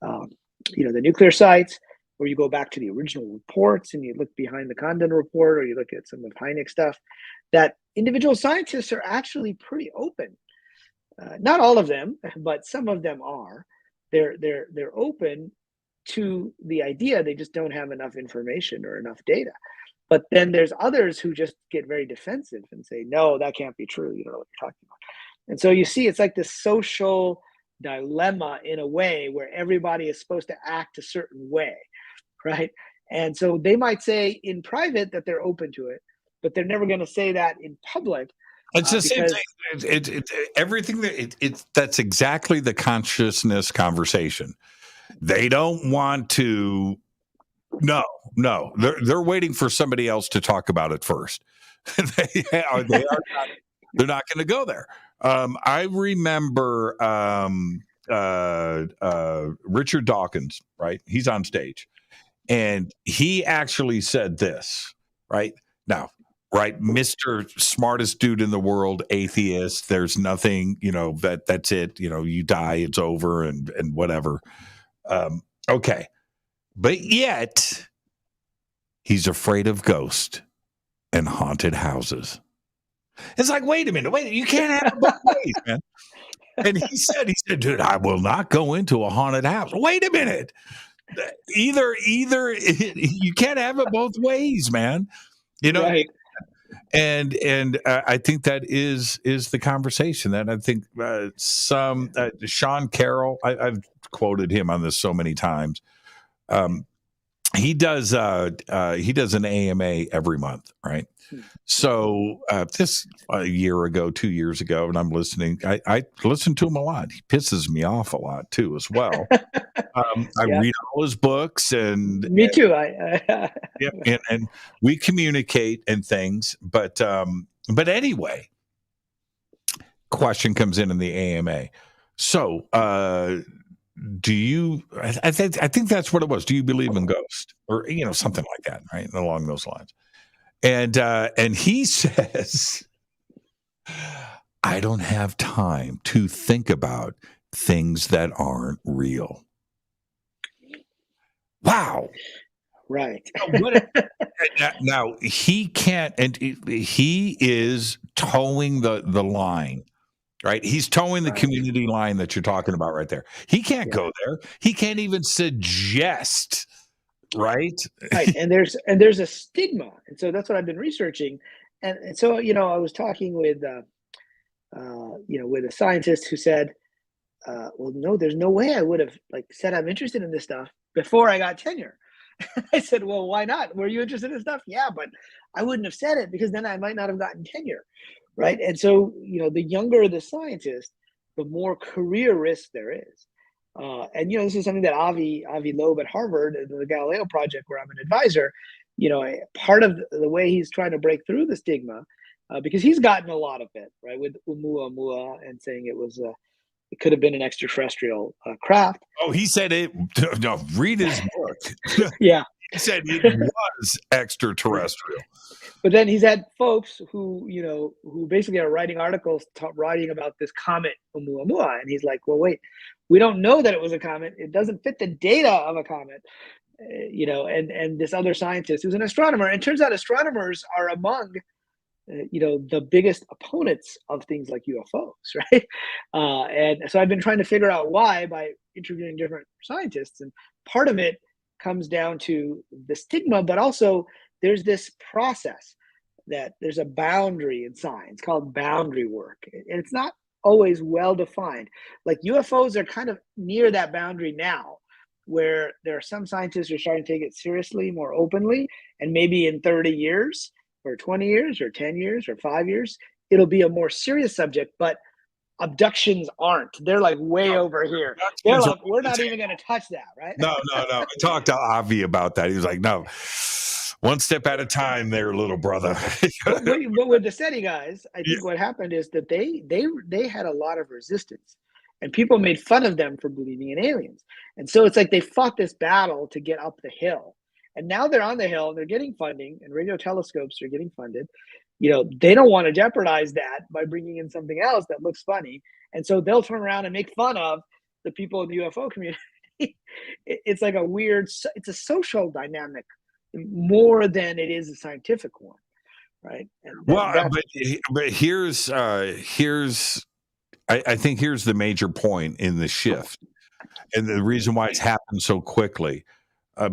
the nuclear sites, where you go back to the original reports and you look behind the Condon report, or you look at some of Hynek's stuff, that individual scientists are actually pretty open. Not all of them, but some of them are. They're open to the idea. They just don't have enough information or enough data. But then there's others who just get very defensive and say, no, that can't be true. You don't know what you're talking about. And so you see, it's like this social dilemma in a way, where everybody is supposed to act a certain way, right? And so they might say in private that they're open to it, but they're never going to say that in public. It's the same thing. Everything that's exactly the consciousness conversation. They don't want to. No, they're waiting for somebody else to talk about it first. They're not going to go there. I remember Richard Dawkins, right? He's on stage, and he actually said this, right? Now, right, Mr. Smartest dude in the world, atheist. There's nothing, that's it. You die, it's over, and whatever. Okay. But yet, he's afraid of ghosts and haunted houses. It's like, wait a minute, you can't have it both ways, man. And he said, dude, I will not go into a haunted house. Wait a minute. Either you can't have it both ways, man. Right. And I think that is the conversation that I think Sean Carroll, I've quoted him on this so many times. He does an AMA every month, right? So just a year ago, 2 years ago, and I'm listening. I listen to him a lot. He pisses me off a lot too, as well. I read all his books, and me too. And we communicate and things. But anyway, question comes in the AMA. So do you? I think that's what it was. Do you believe in ghosts, or something like that, right? Along those lines. And he says, I don't have time to think about things that aren't real. Wow. Right. Now he can't, and he is towing the line, right? He's towing the community line that you're talking about right there. He can't go there. He can't even suggest. Right. And there's a stigma. And so that's what I've been researching. And so, I was talking with, with a scientist who said, well, no, there's no way I would have said I'm interested in this stuff before I got tenure. I said, well, why not? Were you interested in stuff? Yeah, but I wouldn't have said it because then I might not have gotten tenure, right? And so, the younger the scientist, the more career risk there is. And this is something that Avi Loeb at Harvard, the Galileo project, where I'm an advisor. Part of the way he's trying to break through the stigma, because he's gotten a lot of it, right, with Oumuamua and saying it could have been an extraterrestrial craft. Oh, he said it. No, read his book. Yeah. He said it was extraterrestrial. But then he's had folks who basically are writing articles writing about this comet Oumuamua. And he's like, well, wait, we don't know that it was a comet. It doesn't fit the data of a comet. And this other scientist who's an astronomer. And it turns out astronomers are among the biggest opponents of things like UFOs, right? And so I've been trying to figure out why by interviewing different scientists. And part of it comes down to the stigma, but also there's this process that there's a boundary in science called boundary work. And it's not always well defined. Like UFOs are kind of near that boundary now, where there are some scientists who are starting to take it seriously, more openly, and maybe in 30 years, or 20 years, or 10 years, or 5 years, it'll be a more serious subject, but abductions aren't. They're way over here. They're like, we're not even going to touch that, right? No. I talked to Avi about that. He was like, no, one step at a time there, little brother. But with the SETI guys, I think what happened is that they had a lot of resistance, and people made fun of them for believing in aliens. And so it's like they fought this battle to get up the hill. And now they're on the hill and they're getting funding, and radio telescopes are getting funded. They don't want to jeopardize that by bringing in something else that looks funny. And so they'll turn around and make fun of the people in the UFO community. It's like it's a social dynamic more than it is a scientific one, right? But here's I think here's the major point in the shift, and the reason why it's happened so quickly.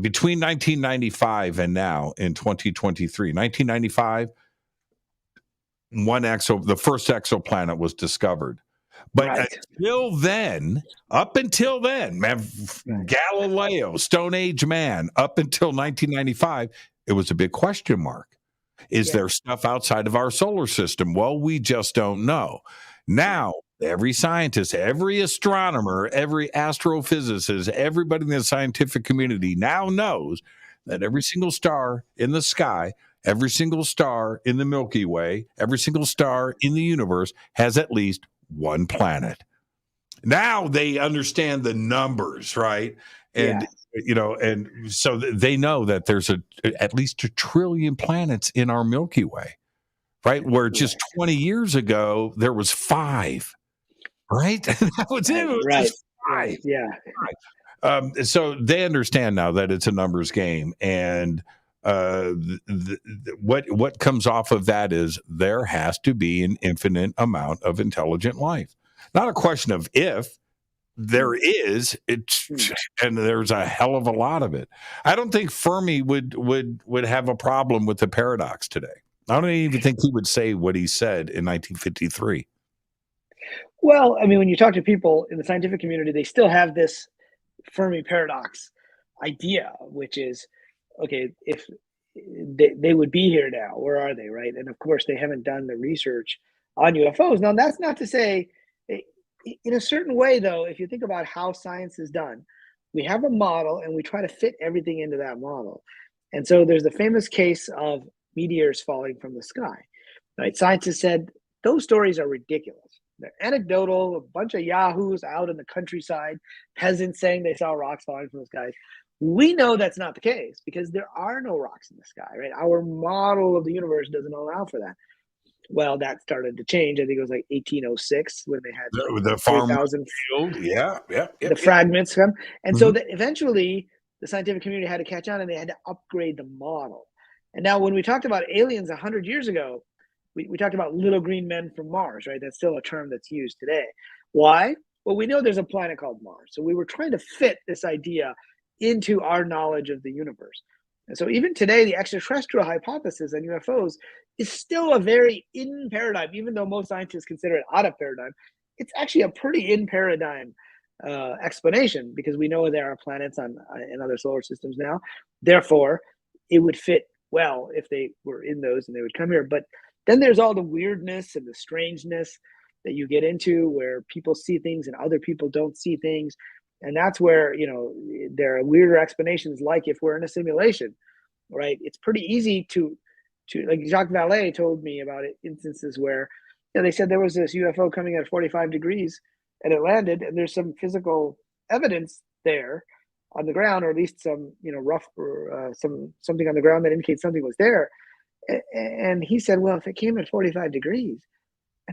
Between 1995 and now in 2023, 1995, the first exoplanet was discovered. But right. up until then, man, Galileo, Stone Age man, up until 1995, it was a big question mark. Is there stuff outside of our solar system? Well, we just don't know. Now, every scientist, every astronomer, every astrophysicist, everybody in the scientific community now knows that every single star in the sky, every single star in the Milky Way, every single star in the universe has at least one planet. Now they understand the numbers, right? And and so they know that there's at least 1 trillion planets in our Milky Way, right? Where just 20 years ago there was 5. Right? That was it. Right. Right. Yeah. Right. So they understand now that it's a numbers game. And what comes off of that is there has to be an infinite amount of intelligent life. Not a question of if. There is, and there's a hell of a lot of it. I don't think Fermi would have a problem with the paradox today. I don't even think he would say what he said in 1953. Well, I mean, when you talk to people in the scientific community, they still have this Fermi paradox idea, which is, okay, if they would be here now, where are they, right? And of course, they haven't done the research on UFOs. Now, that's not to say, in a certain way, though, if you think about how science is done, we have a model and we try to fit everything into that model. And so there's the famous case of meteors falling from the sky, right? Scientists said, those stories are ridiculous. They're anecdotal, a bunch of yahoos out in the countryside, peasants saying they saw rocks falling from the sky. We know that's not the case because there are no rocks in the sky, right? Our model of the universe doesn't allow for that. Well, that started to change. I think it was like 1806 when they had the farm field. The fragments come. And so eventually the scientific community had to catch on and they had to upgrade the model. And now when we talked about aliens 100 years ago, we talked about little green men from Mars, right? That's still a term that's used today. Why? Well, we know there's a planet called Mars. So we were trying to fit this idea into our knowledge of the universe. And so even today, the extraterrestrial hypothesis on UFOs is still a very in paradigm, even though most scientists consider it out of paradigm. It's actually a pretty in paradigm explanation, because we know there are planets in other solar systems now. Therefore, it would fit well if they were in those and they would come here. But then there's all the weirdness and the strangeness that you get into, where people see things and other people don't see things. And that's where, there are weirder explanations, like if we're in a simulation, right? It's pretty easy to like Jacques Vallée told me about it, instances where they said there was this UFO coming at 45 degrees and it landed, and there's some physical evidence there on the ground, or at least some, rough or something on the ground that indicates something was there. And he said, well, if it came at 45 degrees,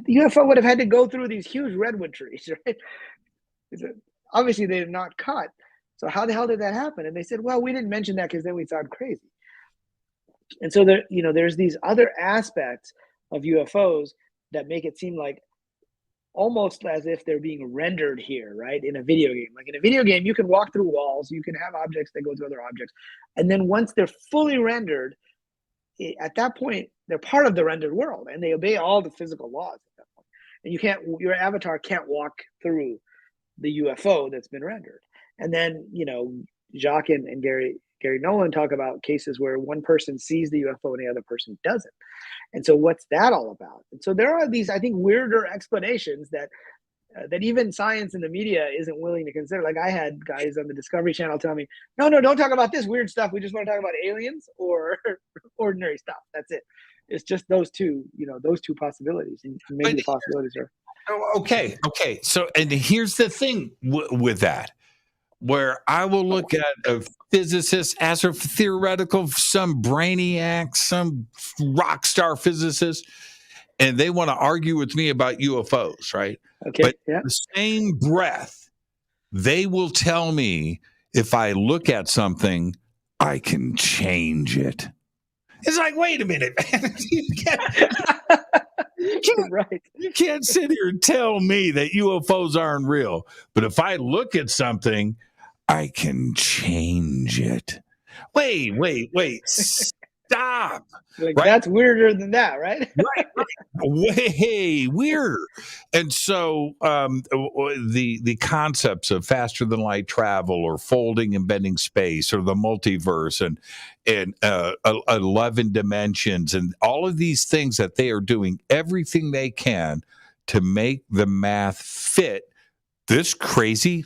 the UFO would have had to go through these huge redwood trees, right? Obviously, they're not cut. So how the hell did that happen? And they said, well, we didn't mention that because then we sound crazy. And so there's these other aspects of UFOs that make it seem like almost as if they're being rendered here, right? In a video game. Like in a video game, you can walk through walls, you can have objects that go to other objects. And then once they're fully rendered, at that point, they're part of the rendered world, and they obey all the physical laws at that point. And your avatar can't walk through the UFO that's been rendered. And then, Jacques and Gary Nolan talk about cases where one person sees the UFO and the other person doesn't. And so what's that all about? And so there are these, I think, weirder explanations that even science and the media isn't willing to consider. Like I had guys on the Discovery Channel tell me, no, don't talk about this weird stuff. We just want to talk about aliens or ordinary stuff. That's it. It's just those two possibilities. And maybe the possibilities are. Okay. So, and here's the thing with that, where I will look at a physicist, astro-theoretical, some brainiac, some rock star physicist, and they want to argue with me about UFOs, right? Okay. But in the same breath, they will tell me if I look at something, I can change it. It's like, wait a minute, man. You can't sit here and tell me that UFOs aren't real. But if I look at something, I can change it. Wait. Stop. Like, right? That's weirder than that, right? Right. Way weirder. And so the concepts of faster than light travel, or folding and bending space, or the multiverse, and 11 dimensions, and all of these things that they are doing everything they can to make the math fit this crazy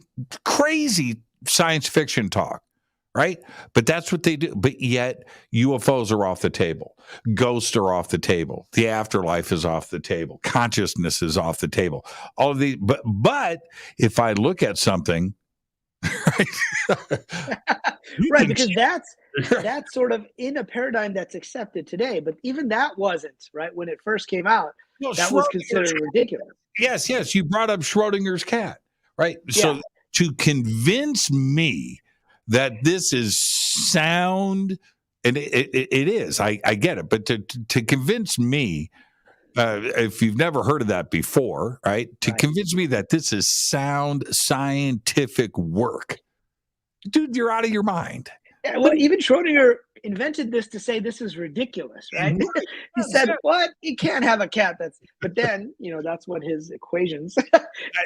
science fiction talk, right? But that's what they do. But yet UFOs are off the table. Ghosts are off the table. The afterlife is off the table. Consciousness is off the table. All of these, but if I look at something, right, because that's sort of in a paradigm that's accepted today. But even that wasn't, right? When it first came out, that was considered ridiculous. Yes. You brought up Schrodinger's cat, right? Yeah. So to convince me that this is sound, and it is, I get it, but to convince me, if you've never heard of that before, right? To convince me that this is sound scientific work, dude, you're out of your mind. Yeah, well, even Schrodinger invented this to say this is ridiculous, right? He said, "What? You can't have a cat that's." But then, that's what his equations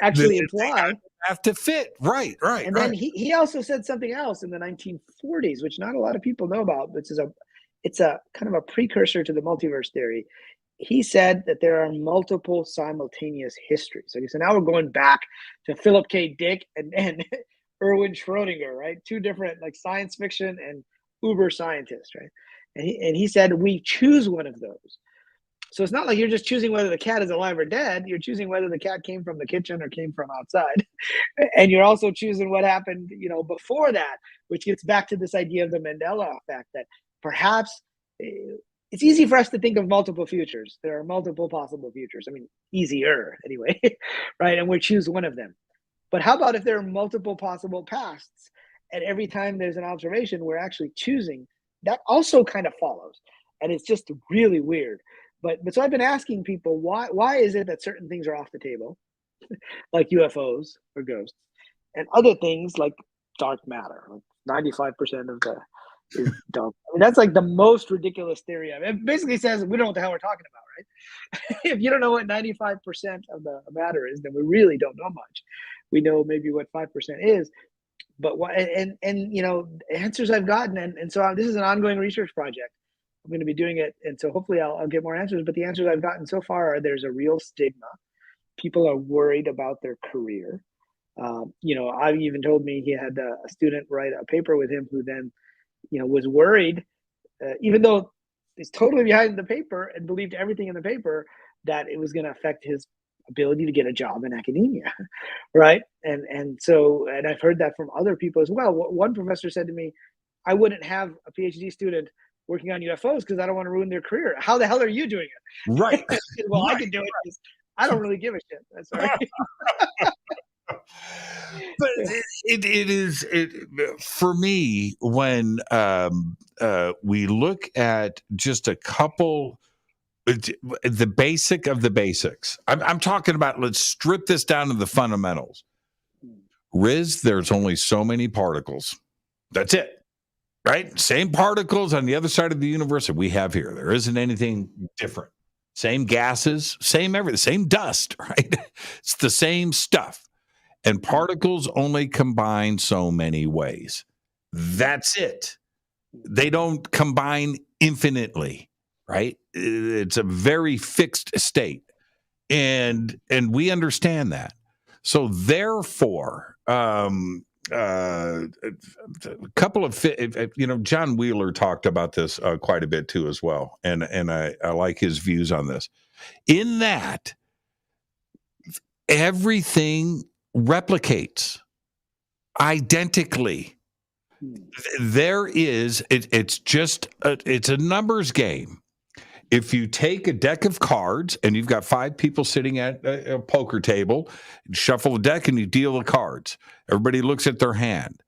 actually imply. Have to fit, right. And then he also said something else in the 1940s, which not a lot of people know about, which is it's a kind of a precursor to the multiverse theory. He said that there are multiple simultaneous histories. So now we're going back to Philip K. Dick and Erwin Schrodinger, right? Two different, like, science fiction and uber scientists, right? And he said we choose one of those. So it's not like you're just choosing whether the cat is alive or dead. You're choosing whether the cat came from the kitchen or came from outside. And you're also choosing what happened, before that, which gets back to this idea of the Mandela effect, that perhaps it's easy for us to think of multiple futures. There are multiple possible futures. I mean, easier anyway, right? And we choose one of them. But how about if there are multiple possible pasts, and every time there's an observation, we're actually choosing? That also kind of follows. And it's just really weird. But so I've been asking people, why is it that certain things are off the table, like UFOs or ghosts, and other things like dark matter? Like 95% of the is dumb. I mean, that's like the most ridiculous theory ever. It basically says we don't know what the hell we're talking about, right? If you don't know what 95% of the matter is, then we really don't know much. We know maybe what 5% is, but what and answers I've gotten, and so this is an ongoing research project. I'm going to be doing it, and so hopefully I'll get more answers. But the answers I've gotten so far are there's a real stigma. People are worried about their career. I've even told me he had a student write a paper with him who then, was worried, even though he's totally behind the paper and believed everything in the paper, that it was going to affect his ability to get a job in academia, right? And I've heard that from other people as well. One professor said to me, "I wouldn't have a PhD student working on UFOs because I don't want to ruin their career. How the hell are you doing it?" Right. Well, right. I can do it because I don't really give a shit. That's all right. But it is for me when we look at just a couple, the basic of the basics. I'm talking about, let's strip this down to the fundamentals. Riz, there's only so many particles. That's it. Right? Same particles on the other side of the universe that we have here. There isn't anything different. Same gases, same everything, same dust, right? It's the same stuff. And particles only combine so many ways. That's it. They don't combine infinitely, right? It's a very fixed state. And we understand that. So therefore, a couple of, John Wheeler talked about this quite a bit too as well. And I like his views on this. In that, everything replicates identically. There is, it's a numbers game. If you take a deck of cards and you've got 5 people sitting at a poker table, you shuffle the deck and you deal the cards. Everybody looks at their hand.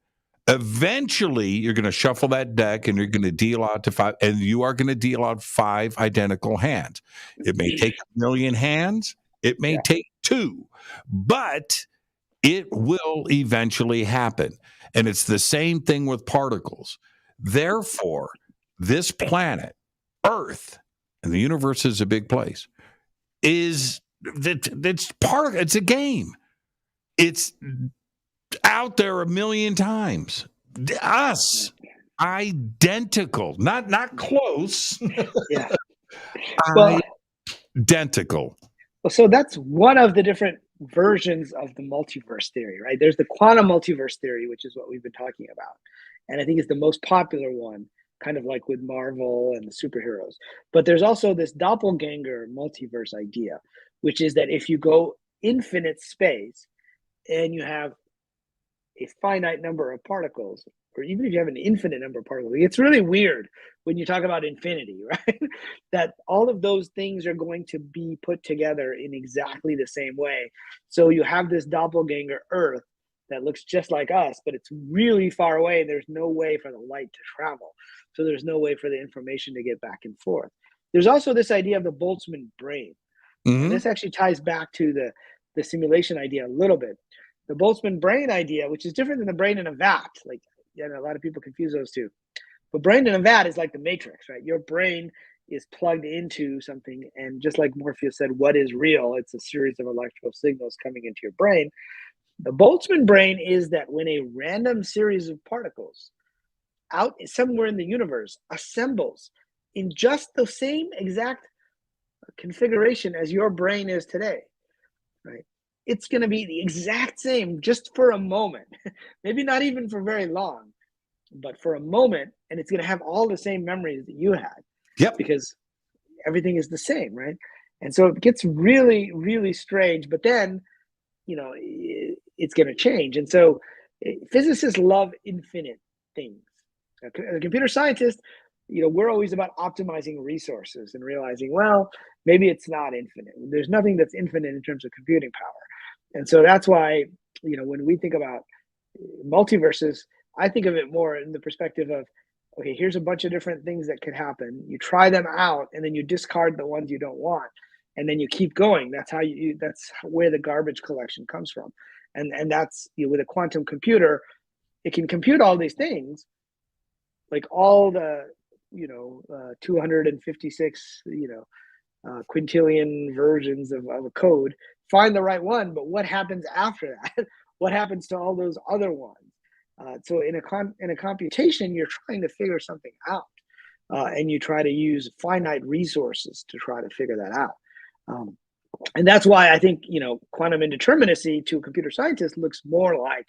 Eventually, you're going to shuffle that deck and you're going to deal out to 5, and you are going to deal out 5 identical hands. It may take 1 million hands. It may take 2, but it will eventually happen. And it's the same thing with particles. Therefore, this planet, Earth, and the universe is a big place, it's a game. It's out there 1 million times. Us, identical, not close. Yeah. Well, identical. Well, so that's one of the different versions of the multiverse theory, right? There's the quantum multiverse theory, which is what we've been talking about. And I think it's the most popular one, kind of like with Marvel and the superheroes. But there's also this doppelganger multiverse idea, which is that if you go infinite space and you have a finite number of particles, or even if you have an infinite number of particles, it's really weird when you talk about infinity, right? That all of those things are going to be put together in exactly the same way. So you have this doppelganger Earth that looks just like us, but it's really far away. There's no way for the light to travel. So there's no way for the information to get back and forth. There's also this idea of the Boltzmann brain. Mm-hmm. And this actually ties back to the simulation idea a little bit. The Boltzmann brain idea, which is different than the brain in a vat. Like, a lot of people confuse those two. But brain in a vat is like the Matrix, right? Your brain is plugged into something. And just like Morpheus said, what is real? It's a series of electrical signals coming into your brain. The Boltzmann brain is that when a random series of particles out somewhere in the universe assembles in just the same exact configuration as your brain is today, right? It's going to be the exact same just for a moment, maybe not even for very long, but for a moment. And it's going to have all the same memories that you had. Yep. Because everything is the same, right? And so it gets really, really strange. But then, it's going to change. And so physicists love infinite things. As a computer scientist, we're always about optimizing resources and realizing, well, maybe it's not infinite. There's nothing that's infinite in terms of computing power. And so that's why, when we think about multiverses, I think of it more in the perspective of, okay, here's a bunch of different things that could happen. You try them out and then you discard the ones you don't want. And then you keep going. That's how that's where the garbage collection comes from. And that's, with a quantum computer, it can compute all these things, like all the 256 quintillion versions of a code, find the right one, but what happens after that? What happens to all those other ones? So in a computation, you're trying to figure something out, and you try to use finite resources to try to figure that out. And that's why I think quantum indeterminacy to a computer scientist looks more like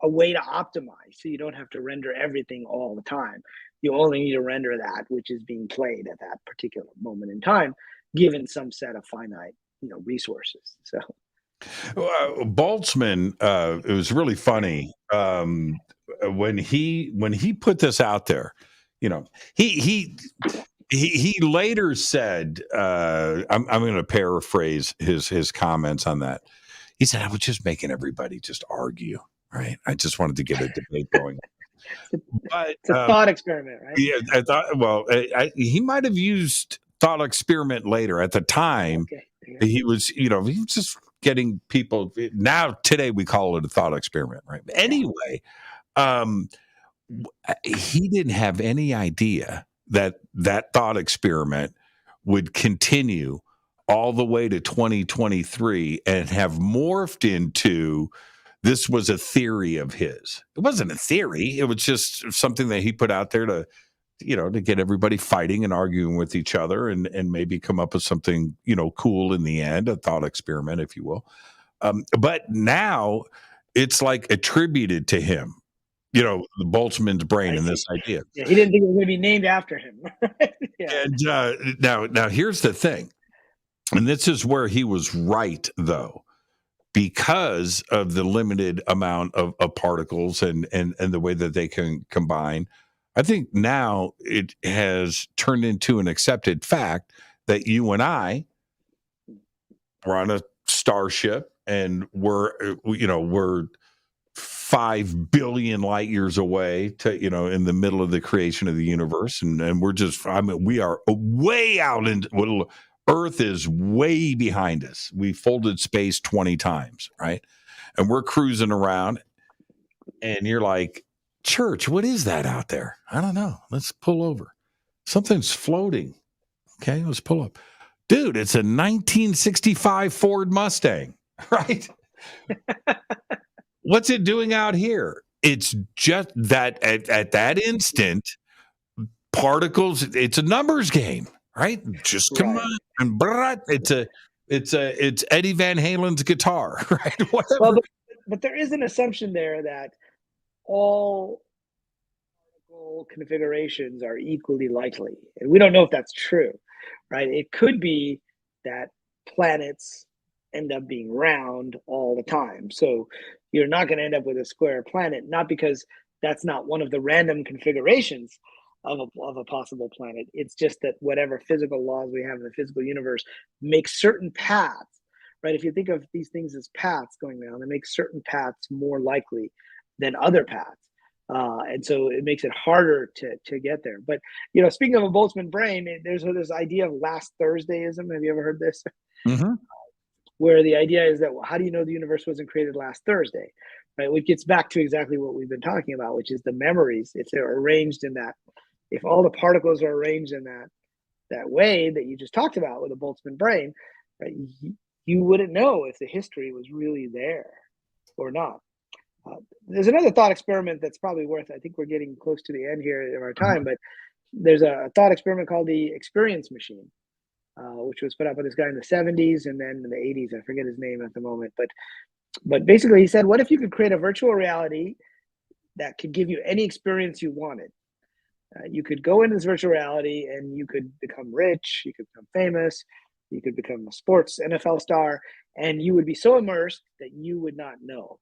a way to optimize, so you don't have to render everything all the time. You only need to render that which is being played at that particular moment in time, given some set of finite resources. So Boltzmann, it was really funny when he put this out there. He later said, I'm going to paraphrase his comments on that. He said, "I was just making everybody just argue, right? I just wanted to get a debate going." But it's a thought experiment, right? Yeah, I thought. Well, he might have used thought experiment later. At the time, Okay. Yeah. he was just getting people. Now today we call it a thought experiment, right? Anyway, he didn't have any idea that thought experiment would continue all the way to 2023 and have morphed into this was a theory of his. It wasn't a theory. It was just something that he put out there to get everybody fighting and arguing with each other and maybe come up with something, cool in the end, a thought experiment, if you will. But now it's like attributed to him, the Boltzmann's brain and this idea. Yeah, he didn't think it was going to be named after him. Yeah. And now here's the thing. And this is where he was right, though, because of the limited amount of particles and the way that they can combine. I think now it has turned into an accepted fact that you and I were on a starship and we're 5 billion light years away to, in the middle of the creation of the universe. And we're just, we are way out in Earth is way behind us. We folded space 20 times, right? And we're cruising around and you're like, Church, what is that out there? I don't know. Let's pull over. Something's floating. Okay, let's pull up. Dude, it's a 1965 Ford Mustang, right? What's it doing out here? It's just that at that instant, particles, it's a numbers game, right? Just come on. And it's Eddie Van Halen's guitar, right? Whatever. Well, but there is an assumption there that all particle configurations are equally likely. And we don't know if that's true, right? It could be that planets end up being round all the time. So you're not going to end up with a square planet, not because that's not one of the random configurations of a possible planet. It's just that whatever physical laws we have in the physical universe make certain paths, right? If you think of these things as paths going down, they make certain paths more likely than other paths. And so it makes it harder to get there. But, speaking of a Boltzmann brain, there's this idea of last Thursdayism. Have you ever heard this? Mm-hmm. Where the idea is that, well, how do you know the universe wasn't created last Thursday, right? Which gets back to exactly what we've been talking about, which is the memories. If they're arranged in that, if all the particles are arranged in that way that you just talked about with a Boltzmann brain, right, you wouldn't know if the history was really there or not. There's another thought experiment that's probably worth, I think we're getting close to the end here of our time, but there's a thought experiment called the experience machine, which was put out by this guy in the 70s and then in the 80s. I forget his name at the moment, but basically he said, what if you could create a virtual reality that could give you any experience you wanted? You could go into this virtual reality and you could become rich, you could become famous, you could become a sports NFL star, and you would be so immersed that you would not know,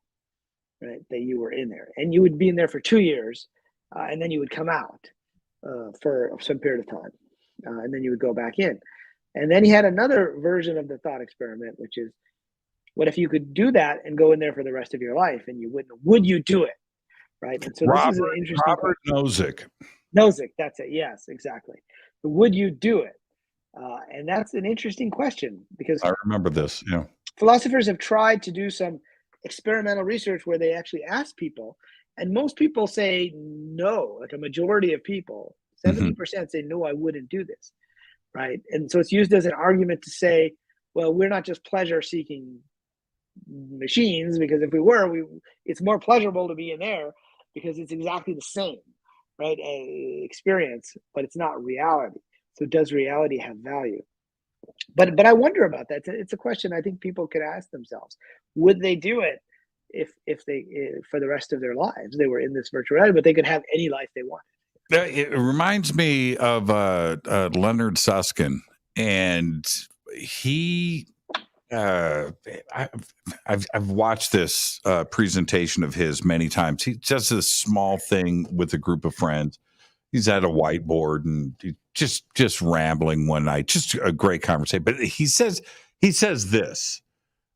right, that you were in there. And you would be in there for 2 years, and then you would come out for some period of time, and then you would go back in. And then he had another version of the thought experiment, which is, what if you could do that and go in there for the rest of your life and you wouldn't? Would you do it? Right. And so this is an interesting Robert Nozick. Nozick, that's it. Yes, exactly. But would you do it? And that's an interesting question because I remember this. Yeah. Philosophers have tried to do some experimental research where they actually ask people And most people say no, like a majority of people, 70% say, no, I wouldn't do this, right? And so it's used as an argument to say, well, we're not just pleasure-seeking machines, because if we were, it's more pleasurable to be in there because it's exactly the same, right? Experience, but it's not reality. So does reality have value? But I wonder about that. It's a question I think people could ask themselves. Would they do it if they for the rest of their lives they were in this virtual reality, but they could have any life they wanted? It reminds me of Leonard Susskind, and he. I've watched this presentation of his many times. He does this small thing with a group of friends. He's at a whiteboard and just rambling one night. Just a great conversation. But he says this.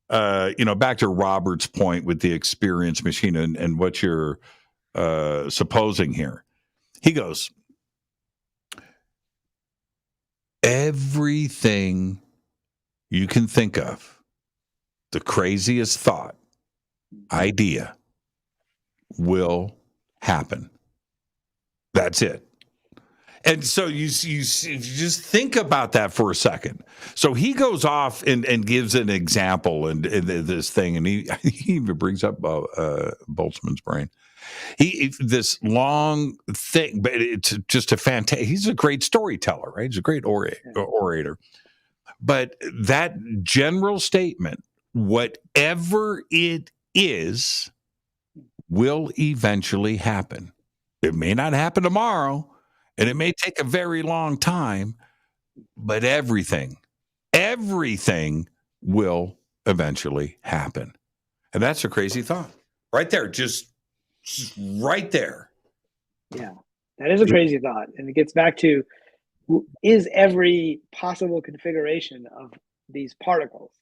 Back to Robert's point with the experience machine and what you're supposing here. He goes, everything you can think of, the craziest thought, idea, will happen. That's it. And so you just think about that for a second. So he goes off and gives an example and this thing, and he even brings up Boltzmann's brain. This long thing, but it's just a fantastic. He's a great storyteller, right? He's a great orator. But that general statement, whatever it is, will eventually happen. It may not happen tomorrow, and it may take a very long time, but everything will eventually happen. And that's a crazy thought. Right there, just right there. Yeah, that is a crazy thought. And it gets back to, is every possible configuration of these particles,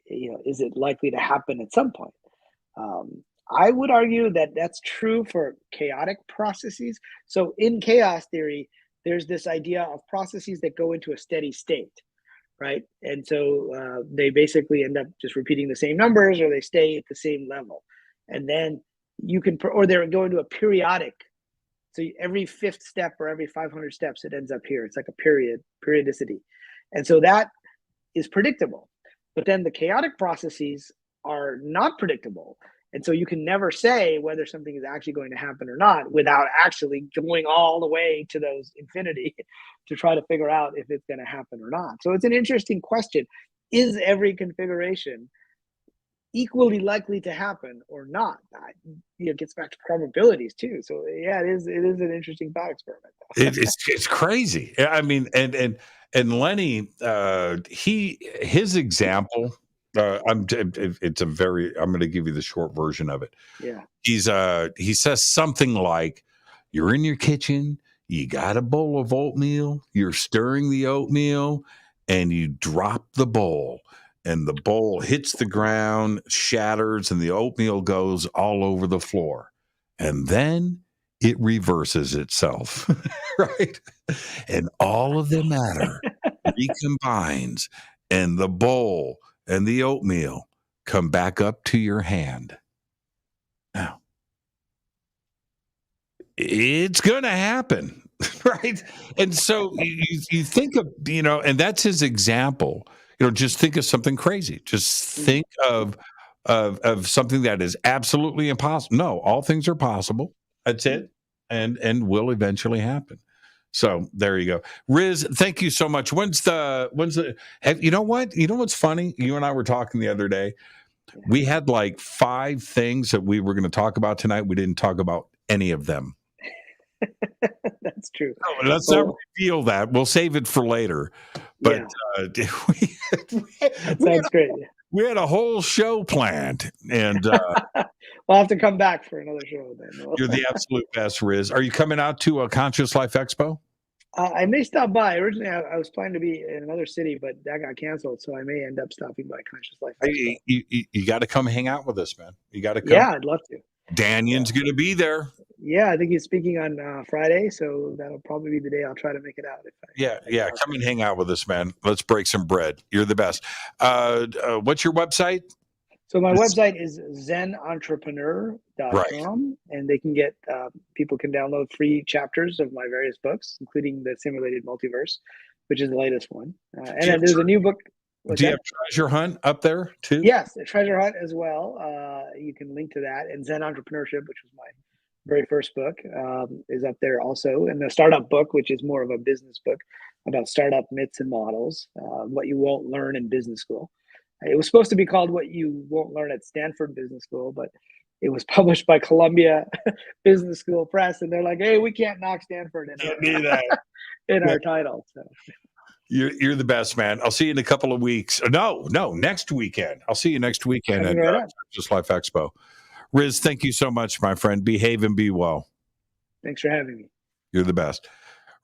is it likely to happen at some point? I would argue that that's true for chaotic processes. So in chaos theory, there's this idea of processes that go into a steady state, right? And so they basically end up just repeating the same numbers, or they stay at the same level. And then or they're going to a periodic. So every fifth step or every 500 steps, it ends up here. It's like a periodicity. And so that is predictable. But then the chaotic processes are not predictable. And so you can never say whether something is actually going to happen or not without actually going all the way to those infinity to try to figure out if it's going to happen or not. So it's an interesting question. Is every configuration equally likely to happen or not? It gets back to probabilities too. So yeah, it is an interesting thought experiment. It's crazy. I mean, and Lenny, his example. I'm going to give you the short version of it. Yeah. He says something like, you're in your kitchen, you got a bowl of oatmeal, you're stirring the oatmeal, and you drop the bowl, and the bowl hits the ground, shatters, and the oatmeal goes all over the floor. And then it reverses itself, right? And all of the matter recombines, and the bowl and the oatmeal come back up to your hand. Now, it's going to happen, right? And so you think of, and that's his example. Just think of something crazy. Just think of something that is absolutely impossible. No, all things are possible. That's it, and will eventually happen. So there you go. Riz, thank you so much. You know what's funny? You and I were talking the other day. We had like 5 things that we were going to talk about tonight. We didn't talk about any of them. That's true. No, let's not reveal that. We'll save it for later. But that sounds great. We had a whole show planned, and we'll have to come back for another show then. You're the absolute best, Riz. Are you coming out to a Conscious Life Expo? I may stop by. Originally, I was planning to be in another city, but that got canceled, so I may end up stopping by Conscious Life Expo. You got to come hang out with us, man. You got to come. Yeah, I'd love to. Danion's going to be there. Yeah, I think he's speaking on Friday, so that'll probably be the day I'll try to make it out. Come and hang out with us, man. Let's break some bread. You're the best. What's your website? So my website is zenentrepreneur.com, and they can get people can download free chapters of my various books, including the Simulated Multiverse, which is the latest one. And then there's a new book. Do you have Treasure Hunt up there too? Yes, the Treasure Hunt as well. You can link to that. And Zen Entrepreneurship, which was my very first book, is up there also. And the Startup book, which is more of a business book about startup myths and models, what you won't learn in business school. It was supposed to be called What You Won't Learn at Stanford Business School, but it was published by Columbia Business School Press, and they're like, "Hey, we can't knock Stanford in our title." So. You're the best, man. I'll see you in a couple of weeks. No, next weekend. I'll see you next weekend at Just Life Expo. Riz, thank you so much, my friend. Behave and be well. Thanks for having me. You're the best.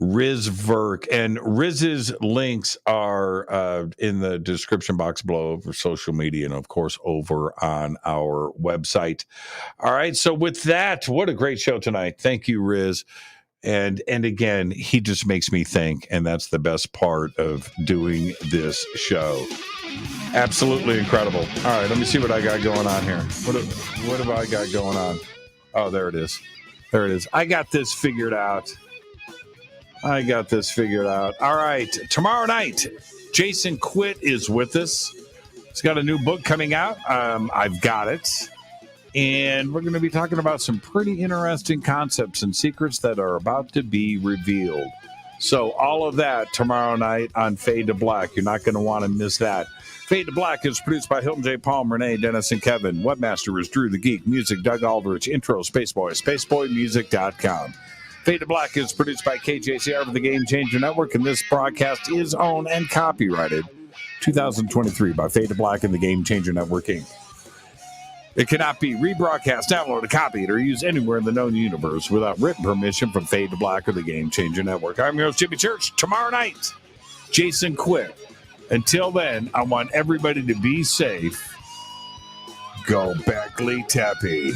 Riz Virk, and Riz's links are in the description box below over social media and, of course, over on our website. All right, so with that, what a great show tonight. Thank you, Riz. And again, he just makes me think, and that's the best part of doing this show. Absolutely incredible. All right, let me see what I got going on here. What have I got going on? Oh, there it is. I got this figured out. All right. Tomorrow night, Jason Quitt is with us. He's got a new book coming out. I've got it. And we're going to be talking about some pretty interesting concepts and secrets that are about to be revealed. So all of that tomorrow night on Fade to Black. You're not going to want to miss that. Fade to Black is produced by Hilton J. Palm, Renee, Dennis, and Kevin. Webmaster is Drew the Geek. Music, Doug Aldrich. Intro, Spaceboy, spaceboymusic.com. Fade to Black is produced by KJCR of the Game Changer Network, and this broadcast is owned and copyrighted 2023 by Fade to Black and the Game Changer Network, Inc. It cannot be rebroadcast, downloaded, copied, or used anywhere in the known universe without written permission from Fade to Black or the Game Changer Network. I'm your host, Jimmy Church. Tomorrow night, Jason Quitt. Until then, I want everybody to be safe. Go Beckley Teppy.